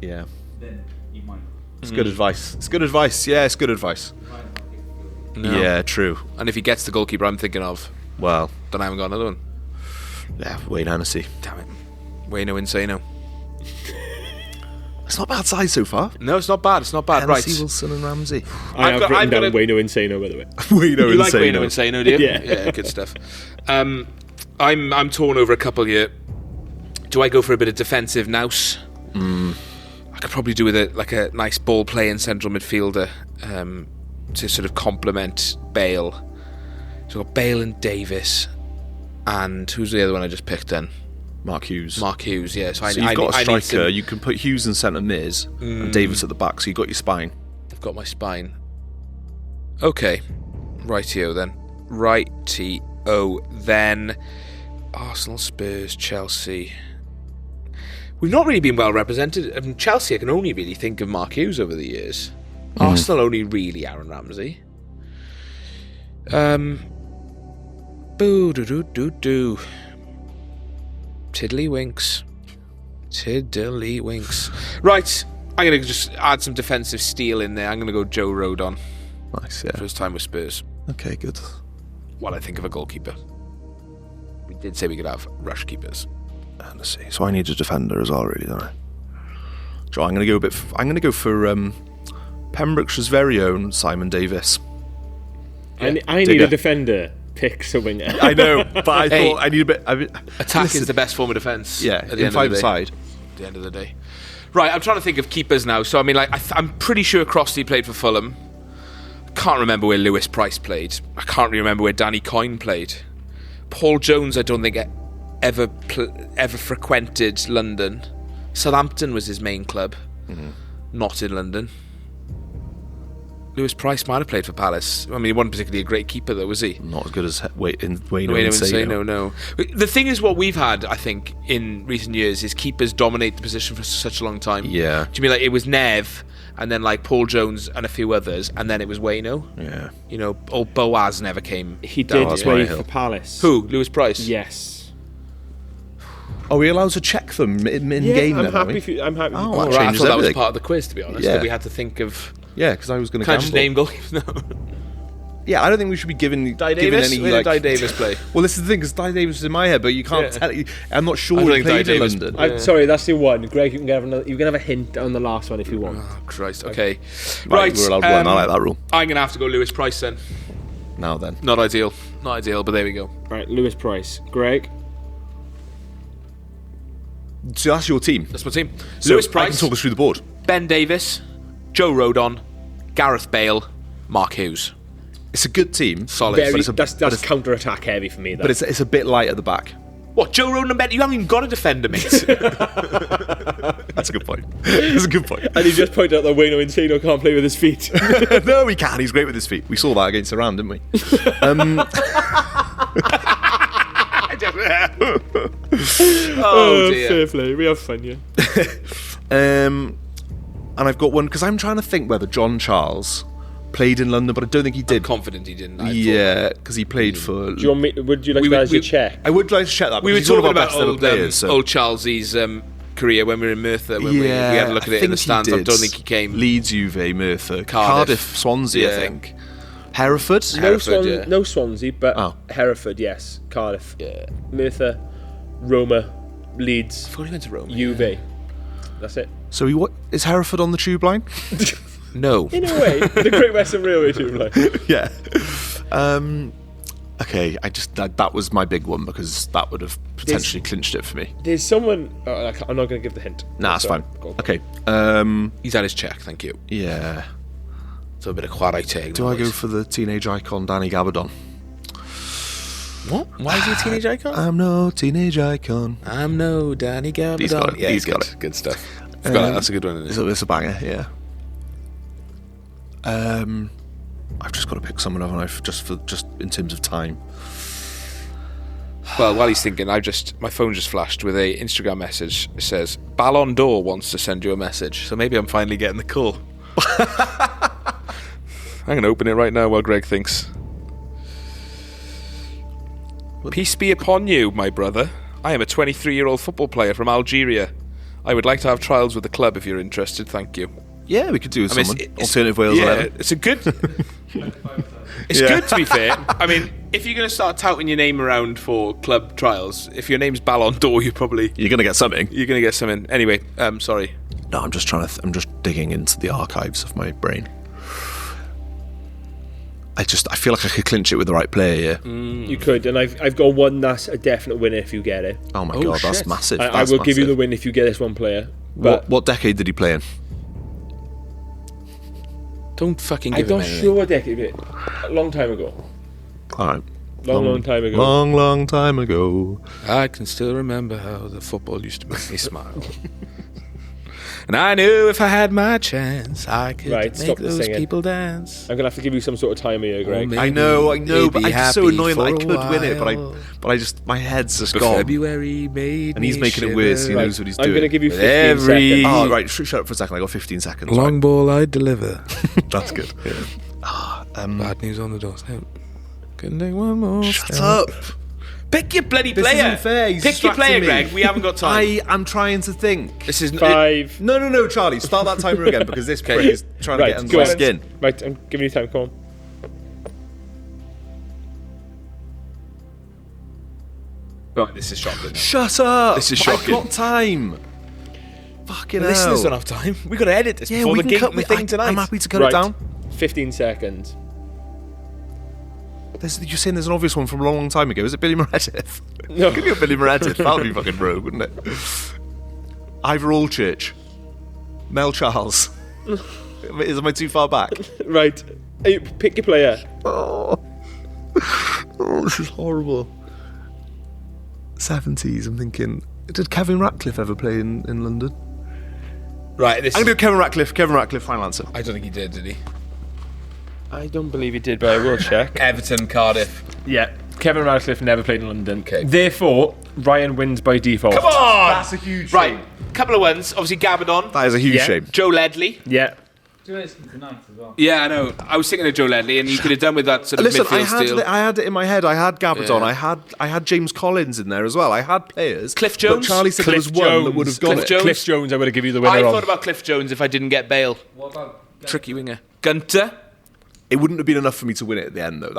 Yeah. then you might. It's good advice. It's good advice. Yeah, it's good advice. Might not pick the goalie. No. Yeah, true. And if he gets the goalkeeper I'm thinking of, Well, then I haven't got another one. yeah, Wayne Hennessy. Damn it. Wayno Insano. It's not a bad side so far. No, it's not bad. It's not bad. Hennessy, Right. Wilson, and Ramsey. I have written down got a- Wayno Insano, by the way. Wayno You like Wayno Insano, do you? Yeah. Good stuff. I'm torn over a couple here. Do I go for a bit of defensive nous? I could probably do with a nice ball playing central midfielder to sort of complement Bale. So I've got Bale and Davis, and who's the other one I just picked then? Mark Hughes. Mark Hughes, yeah. So, So you've got a I need striker. some- You can put Hughes in centre mid and Davis at the back. So you've got your spine. I've got my spine. Okay. Rightio then. Rightio then. Arsenal, Spurs, Chelsea. We've not really been well represented. I mean, Chelsea, I can only really think of Mark Hughes over the years. Arsenal, only really Aaron Ramsey. Boo-doo-doo-doo-doo. Tiddlywinks. Right, I'm going to just add some defensive steel in there. I'm going to go Joe Rodon Nice, yeah. for his time with Spurs Okay, good. while I think of a goalkeeper. We did say we could have rush keepers. Hennessy. So I need a defender as well, really, don't I? So I'm going to go I'm going to go for Pembrokeshire's very own Simon Davis. I need Digger. a defender. Pick a winger. I know, but I Hey. thought I need a bit. Attack is the best form of defence. Yeah, at the in end of the day. five-a-side. At the end of the day. Right, I'm trying to think of keepers now. So, I mean, I'm pretty sure Crossley played for Fulham. I can't remember where Lewis Price played. I can't really remember where Danny Coyne played. Paul Jones, I don't think ever frequented London. Southampton was his main club, not in London. Lewis Price might have played for Palace. I mean, he wasn't particularly a great keeper, though, was he? Not as good as Wayne Insano, no. The thing is, what we've had, I think, in recent years is keepers dominate the position for such a long time. Yeah. Do you mean like it was Nev, and then like Paul Jones and a few others, and then it was Wayno? Yeah. You know, or Boaz never came. He down. did that's play Hill. for Palace. Who? Lewis Price? Yes. Are we allowed to check them in game? I'm then, are we? happy. I'm happy. Oh, Oh, that right, I changes thought that was everything. part of the quiz, to be honest. Yeah. That we had to think of. Yeah, because I was going to Can I gamble. just name goalkeepers? No. Yeah, I don't think we should be giving Davis? any Where like. did Di Davis play? Well, this is the thing, because Di Davis is in my head, but you can't tell. I'm not sure I don't he think Di played in Davis- London. I'm sorry, that's the one. Greg, you can have another. You can have a hint on the last one if you want. Oh, Christ. Okay. Right, we're allowed one. I like that rule. I'm going to have to go Lewis Price then. Now then. Not ideal. Not ideal, but there we go. Right, Lewis Price. Greg. So that's your team. That's my team. So Lewis I Price, can talk us through the board. Ben Davis, Joe Rodon, Gareth Bale, Mark Hughes. It's a good team. Solid. Very, but it's a- that's but it's- counter-attack heavy for me. That. But it's a bit light at the back. What, Joe Rodon and Ben? You haven't even got a defender, mate. That's a good point. That's a good point. and he just pointed out that Wayno Encino can't play with his feet. No, he can. He's great with his feet. We saw that against Iran, didn't we? Oh, dear. Fair play. We have fun, yeah. And I've got one, because I'm trying to think whether John Charles played in London, but I don't think he did. Confident he didn't. Yeah, because he played for... Do you want me? Would you like that as your check? I would like to check that. We were because he's one of talking our about best ever old, players. So. old Charles's career when we were in Merthyr, when we had a look at it in the stands. I don't think he came. Leeds, Juve, Merthyr, Cardiff. Swansea, I Yeah. think. Hereford? Hereford, No Swansea, but Oh. Hereford, yes. Cardiff. Yeah. Merthyr, Roma, Leeds, I thought he went to Rome. Juve. That's it. So is Hereford on the tube line? No. In a way, the Great Western Railway too. Like. Yeah. Okay, that was my big one, because that would have potentially clinched it for me. There's someone. I'm not going to give the hint. Nah, that's Sorry. fine. Go on. Okay. He's had his check, thank you. Yeah. So a bit of chwarae teg. Do I go for the teenage icon Danny Gabardon? What? Why is he a teenage icon? I'm no teenage icon. I'm no Danny Gabardon. He's got it. Yeah, He's good. got it. Good stuff. Forgot that. That's a good one, isn't it? It's a banger, yeah. I've just got to pick someone, haven't I? Just in terms of time. Well, while he's thinking, my phone just flashed with a Instagram message. It says, Ballon d'Or wants to send you a message. So maybe I'm finally getting the call. I'm going to open it right now while Greg thinks. Peace be upon you, my brother. I am a 23-year-old football player from Algeria. I would like to have trials with the club if you're interested. Thank you. Yeah, we could do with I mean, someone. Alternative Wales 11. It's a good... It's good, to be fair. I mean, if you're going to start touting your name around for club trials, if your name's Ballon d'Or, you're going to get something. to get something. Anyway, sorry. No, I'm just trying to... I'm just digging into the archives of my brain. I feel like I could clinch it with the right player here. You could, and I've got one that's a definite winner if you get it. Oh my Oh, god, that's shit. massive. I will give you the win if you get this one player. But What decade did he play in? Don't fucking I'm give him not anything. sure what decade. A long time ago. Alright. Long time ago. Long time ago. I can still remember how the football used to make me smile. And I knew if I had my chance, I could Right, make stop the those singing. people dance. I'm gonna have to give you some sort of timer here, Greg. maybe I know, they'd but be I'm just so happy annoying that I for a could win it, while. but I just my head's just But gone. February made And he's me making it worse. He shiver. knows what he's I'm doing. gonna give you 15 every- seconds. Oh, right, shut up for a second. I got 15 seconds. Long Right. ball I deliver. That's good. Bad news on the doorstep. Can take one more Shut step. up. Pick your bloody This player. isn't fair. He's Pick your player, distracting me. Greg. We haven't got time. I am trying to think. This is 5. No, Charlie. Start that timer again, because this prick is trying to Right, get under go my on. skin. Right, I'm giving you time. Come on. Right, this is shocking. Shut up. This is I've shocking. got time. Fucking The hell. listeners don't have time. We got to edit this Yeah, before we the can cut the thing tonight. I'm happy to cut Right. it down. 15 seconds. You're saying there's an obvious one from a long, long time ago. Is it Billy Meredith? No. Could be a Billy Meredith. That would be fucking rogue, wouldn't it? Ivor Allchurch. Mel Charles. Am I too far back? Right. Hey, pick your player. Oh, this is horrible. 70s, I'm thinking. Did Kevin Ratcliffe ever play in London? Right, this I'm going to do Kevin Ratcliffe. Kevin Ratcliffe, final answer. I don't think he did he? I don't believe he did, but I will check. Everton, Cardiff. Yeah. Kevin Radcliffe never played in London. Okay. Therefore, Ryan wins by default. Come on! That's a huge Right, shame. couple of ones. Obviously, Gabardon. That is a huge Yeah. shame. Joe Ledley. Yeah. Do it tonight as well. Yeah, I know. I was thinking of Joe Ledley, and you could have done with that sort of Listen, midfield steal. I had it in my head. I had Gabardon. Yeah. I had James Collins in there as well. I had players. Cliff Jones? But Charlie said there was Cliff one that Jones. would have got Cliff it. Jones. Cliff Jones, I would have given you the winner I on. thought about Cliff Jones if I didn't get Bale. What about Tricky winger. Gunter. It wouldn't have been enough for me to win it at the end, though.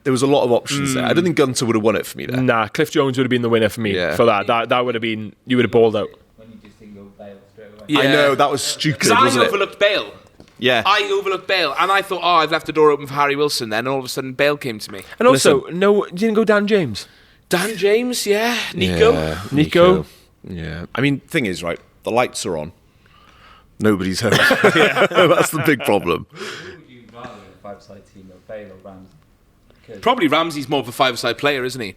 There was a lot of options there. I don't think Gunter would have won it for me there. Nah, Cliff Jones would have been the winner for me for that. That would have been, you would have balled out. When you just think of Bale straight away. Yeah. I know, that was stupid, Because I wasn't it? overlooked Bale. Yeah. I overlooked Bale, and I thought, I've left the door open for Harry Wilson then, and all of a sudden Bale came to me. And also, you didn't go Dan James. Dan James, yeah. Nico. Yeah, Nico. Yeah. I mean, thing is, right, the lights are on. Nobody's home. That's the big problem. Who would you rather in a five-side team of Bale or Ramsey? Probably Ramsey's more of a five-side player, isn't he?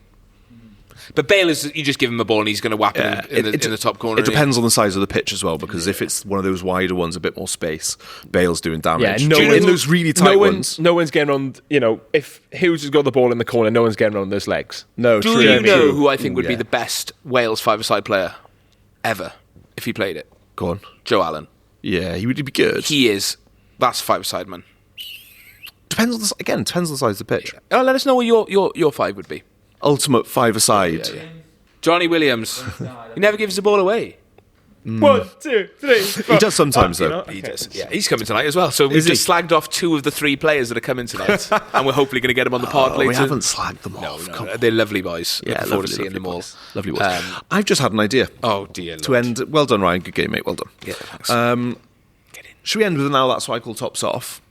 But Bale is, you just give him a ball and he's going to whap it in the top corner. It depends on the size of the pitch as well, because if it's one of those wider ones, a bit more space, Bale's doing damage. Yeah, in those really tight ones. No one's getting on, if Hughes has got the ball in the corner, no one's getting on those legs. No, Do true. you know True. who I think would be Yeah. the best Wales five-a-side player ever if he played it? Go on. Joe Allen. Yeah, he would be good. He is. That's five-a-side man. Depends on the size of the pitch. Oh, let us know what your five would be. Ultimate five-a-side. Johnny Williams. He never gives the ball away. 1, 2, 3, 4. He does sometimes, though. He does. Yeah, he's coming tonight as well. So we've just slagged off 2 of the 3 players that are coming tonight, and we're hopefully going to get them on the pod later. We haven't slagged them off. Come on. They're lovely boys. Yeah, Looking forward to seeing them all. Lovely boys. I've just had an idea. Oh dear. To end, well done, Ryan. Good game, mate. Well done. Yeah, thanks. Get in. Should we end with Now That's What I Call Tops Off?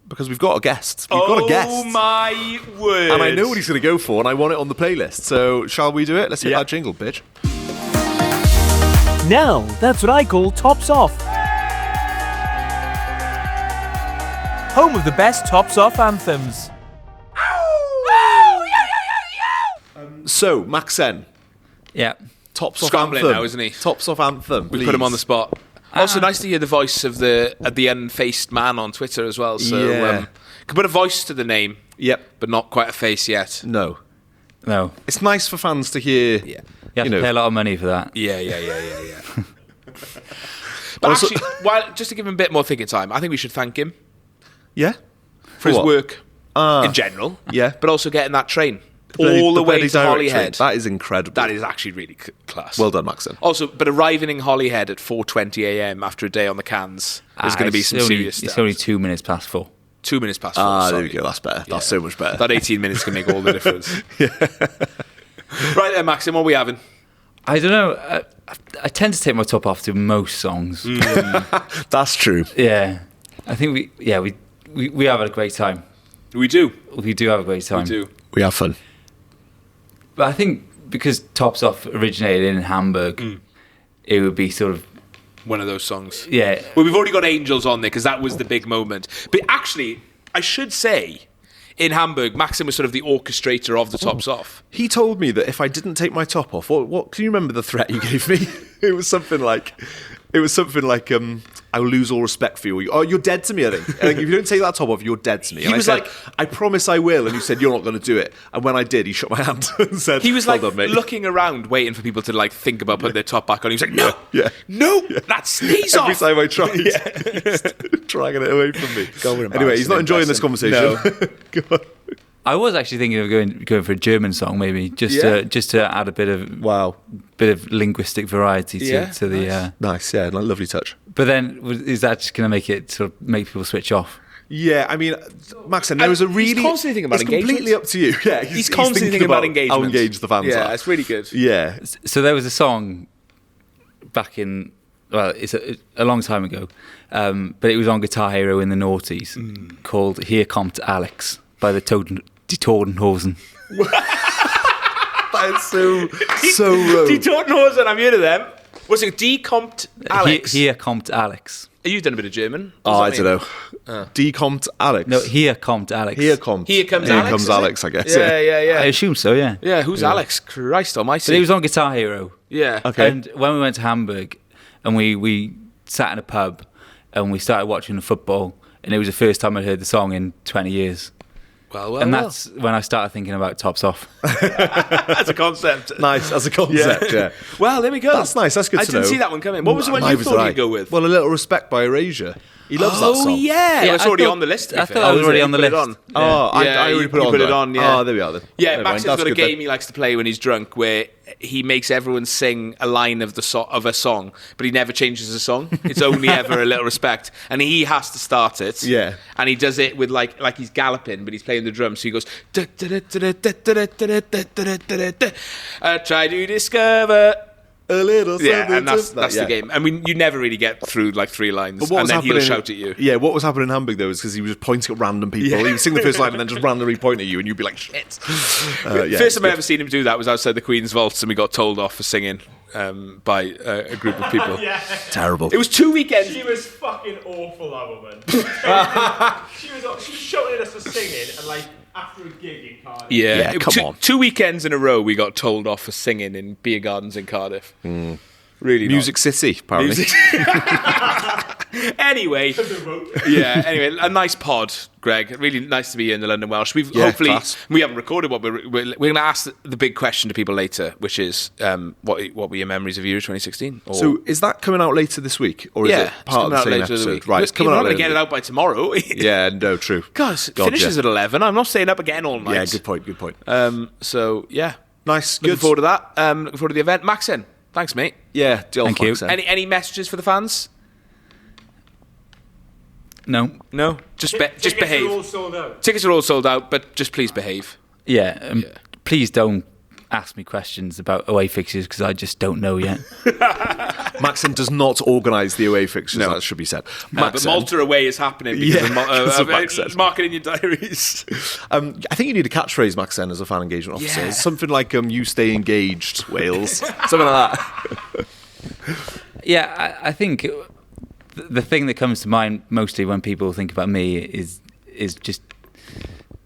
Because we've got a guest. We've got a guest. Oh my word! And I know what he's going to go for, and I want it on the playlist. So, shall we do it? Let's hit that jingle, bitch. Now, that's what I call Tops Off. Home of the best Tops Off anthems. So, Maxen, Yeah. Tops Off Scrambling anthem. now, isn't he? Tops Off anthem. We put him on the spot. Also, nice to hear the voice of the unfaced man on Twitter as well. So, Yeah. can put a voice to the name. Yep. But not quite a face yet. No. No. It's nice for fans to hear. Yeah. You have to pay a lot of money for that. Yeah. But Also- actually, just to give him a bit more thinking time, I think we should thank him Yeah? for his what? work in general. Yeah. But also getting that train all the way bloody to direct Holyhead. train. That is incredible. That is actually really class. Well done, Maxen. Also, but arriving in Holyhead at 4:20 a.m. after a day on the cans is going to be some serious stuff. It's only 2 minutes past 4. 2 minutes past 4. There sorry. we go. That's better. That's so much better. That 18 minutes can make all the difference. Right there, Maxim, what are we having? I don't know. I tend to take my top off to most songs. That's true. Yeah. I think we have a great time. We do. We do have a great time. We do. We have fun. But I think because Tops Off originated in Hamburg, it would be sort of... One of those songs. Yeah. Well, we've already got Angels on there because that was the big moment. But actually, I should say, in Hamburg, Maxim was sort of the orchestrator of the Tops Off. He told me that if I didn't take my top off, what can you remember the threat you gave me? It was something like, I'll lose all respect for you. Oh, you're dead to me, I think. If you don't take that top off, you're dead to me. And was I said, like- I promise I will. And you said, you're not going to do it. And when I did, he shook my hand and said, He was well like done, mate. looking around, waiting for people to like think about putting their top back on. He was like, no, Yeah. no, that stays Every off. time I tried, he's dragging it away from me. Anyway, he's not enjoying this conversation. Go on. I was actually thinking of going for a German song, maybe, just to add a bit of linguistic variety to the... Nice, yeah, lovely touch. But then, is that just going to make people switch off? Yeah, I mean, Maxen, there was a really... He's constantly thinking about it's engagement. completely up to you. Yeah, He's constantly thinking about engagement. How engaged the fans Yeah, are. it's really good. Yeah. So there was a song back in... Well, it's a long time ago, but it was on Guitar Hero in the noughties, called Hier kommt Alex by the Die Totenhosen. That is so rogue. Die Totenhosen, I'm here to them. What's it? Decompt Alex. Hier kommt Alex. You've done a bit of German. Oh, I don't know. Decompt Alex. No, Hier kommt Alex. Here comes Alex, is Alex, it? I guess. Yeah. I assume so, yeah. Yeah, who's Alex? Christ almighty. But it was on Guitar Hero. Yeah. Okay. And when we went to Hamburg and we sat in a pub and we started watching the football, and it was the first time I'd heard the song in 20 years. Well. And that's when I started thinking about Tops Off. As a concept. Nice, as a concept, yeah. Well, there we go. That's nice, that's good I to know. didn't see that one coming. What was the one you Neither thought did I. you'd go with? Well, A Little Respect by Erasure. He loves that song. yeah. Yeah, It's I already thought- on the list, to be I fair. thought it was already You on the put it list. on. Oh, Yeah, I already you put it on. put it there. on, yeah. Oh, there we are then. Yeah, Never mind, Max's that's got a good then. game he likes to play when he's drunk where he makes everyone sing a line of of a song, but he never changes the song. It's only ever A Little Respect, and he has to start it. Yeah. And he does it with like he's galloping, but he's playing the drums. So he goes, try to discover A little yeah, and that's yeah. the game. I mean, you never really get through like 3 lines, But what and was then he'll happening- shout at you. Yeah, what was happening in Hamburg though is because he was just pointing at random people. Yeah. He would sing the first line and then just randomly point at you, and you'd be like, "Shit." Yeah, First time I ever seen him do that was outside the Queen's Vaults, and we got told off for singing by a group of people. terrible. It was 2 weekends. She was fucking awful, that woman. she was shouting at us for singing, and like after a gig in Cardiff. Yeah, Yeah, come on. 2 weekends in a row, we got told off for singing in beer gardens in Cardiff. Really, Music City, apparently. Music. Anyway, anyway, a nice pod, Greg. Really nice to be here in the London Welsh. We've Yeah, hopefully class. we haven't recorded what we're going to ask the big question to people later, which is what were your memories of Euro 2016? Or, So is that coming out later this week, or is yeah, it it's part of coming the out same later episode? the week. Right, it's coming You're out not going to later. get it out by tomorrow. Yeah, no, true. Guys, it God, finishes yeah. at 11. I'm not staying up again all night. Yeah, good point. Good point. So yeah, Nice, looking good. forward to that. Looking forward to the event. Maxen, thanks, mate. Yeah, deal. Thank you. Any messages for the fans? No. No, just Tickets behave. are all sold out. Tickets are all sold out, but just please behave. Yeah. Please don't ask me questions about away fixtures because I just don't know yet. Maxen does not organise the away fixtures. No. That should be said. But Malta away is happening because Yeah, of, because of Maxen. mark it in your diaries. I think you need a catchphase, Maxen, as a fan engagement officer. Yeah. Something like "You stay engaged, Wales." Something like that. Yeah, I think the thing that comes to mind mostly when people think about me is just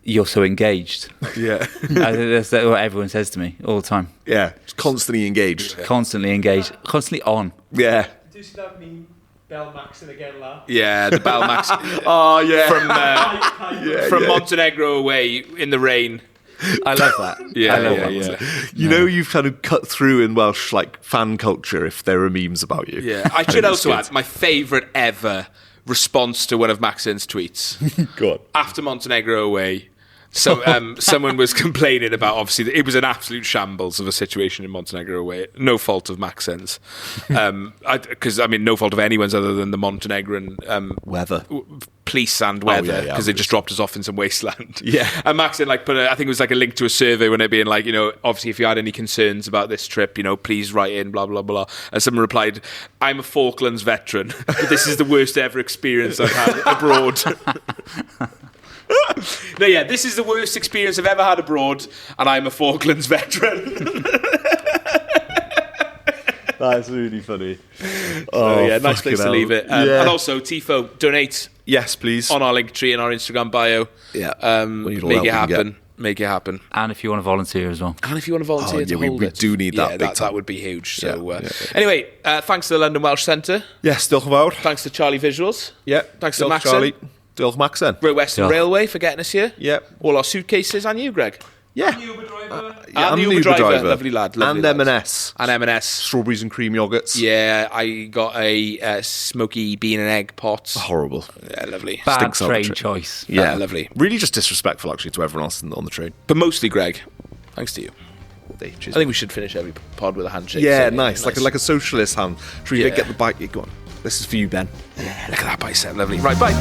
you're so engaged. Yeah, That's what everyone says to me all the time. yeah. Just constantly engaged. Constantly engaged, constantly on. Yeah. Do you see that meme? Bell Maxon again, laugh. Yeah, the Belmax Oh yeah. from Montenegro away in the rain. I love that. Yeah, I love yeah, that. yeah. You know, you've kind of cut through in Welsh like fan culture if there are memes about you. Yeah, I should think also it's add my favourite ever response to one of Maxen's tweets. Go on. After Montenegro away, so someone was complaining about, obviously, it was an absolute shambles of a situation in Montenegro away. No fault of Maxen's. Because, no fault of anyone's other than the Montenegrin Weather. police and weather, yeah, because they just dropped us off in some wasteland. Yeah. And Maxen put I think it was like a link to a survey when it being like, obviously if you had any concerns about this trip, please write in, blah, blah, blah. And someone replied, I'm a Falklands veteran, but this is the worst ever experience I've had abroad. No, yeah, this is the worst experience I've ever had abroad, and I'm a Falklands veteran. That's really funny. Oh, yeah, nice place to fucking leave hell. it. Yeah. And also, Tifo, donate Yes, please. on our link tree and our Instagram bio. Yeah. We need all Make help it we can happen. get. Make it happen. And if you want to volunteer as well. And if you want to volunteer to we hold it. do need that Yeah, big time. that would be huge. So, Yeah, yeah. Anyway, thanks to the London Welsh Centre. Yes, diolch yn fawr. Thanks to Charlie Visuals. Yeah. Thanks to Diolch, Maxen. Charlie. Diolch, Maxen. Great Western Diolch. Railway for getting us here. Yeah. All our suitcases, and you, Greg. Yeah. Uber driver. And the Uber driver. Lovely lad. Lovely And lad. M&S. And M&S. Strawberries and cream yogurts. Yeah, I got a smoky bean and egg pot. Horrible. Yeah, lovely. Bad Stinks out the train train. choice. Yeah. lovely. Really just disrespectful, actually, to everyone else on the train. But mostly Greg. Thanks to you. Cheers. I think we should finish every pod with a handshake. Yeah, So, nice. Like a socialist hand. Should we Yeah. get the bike? Go on. This is for you, Ben. Look at that bicep. Lovely. Right, bye.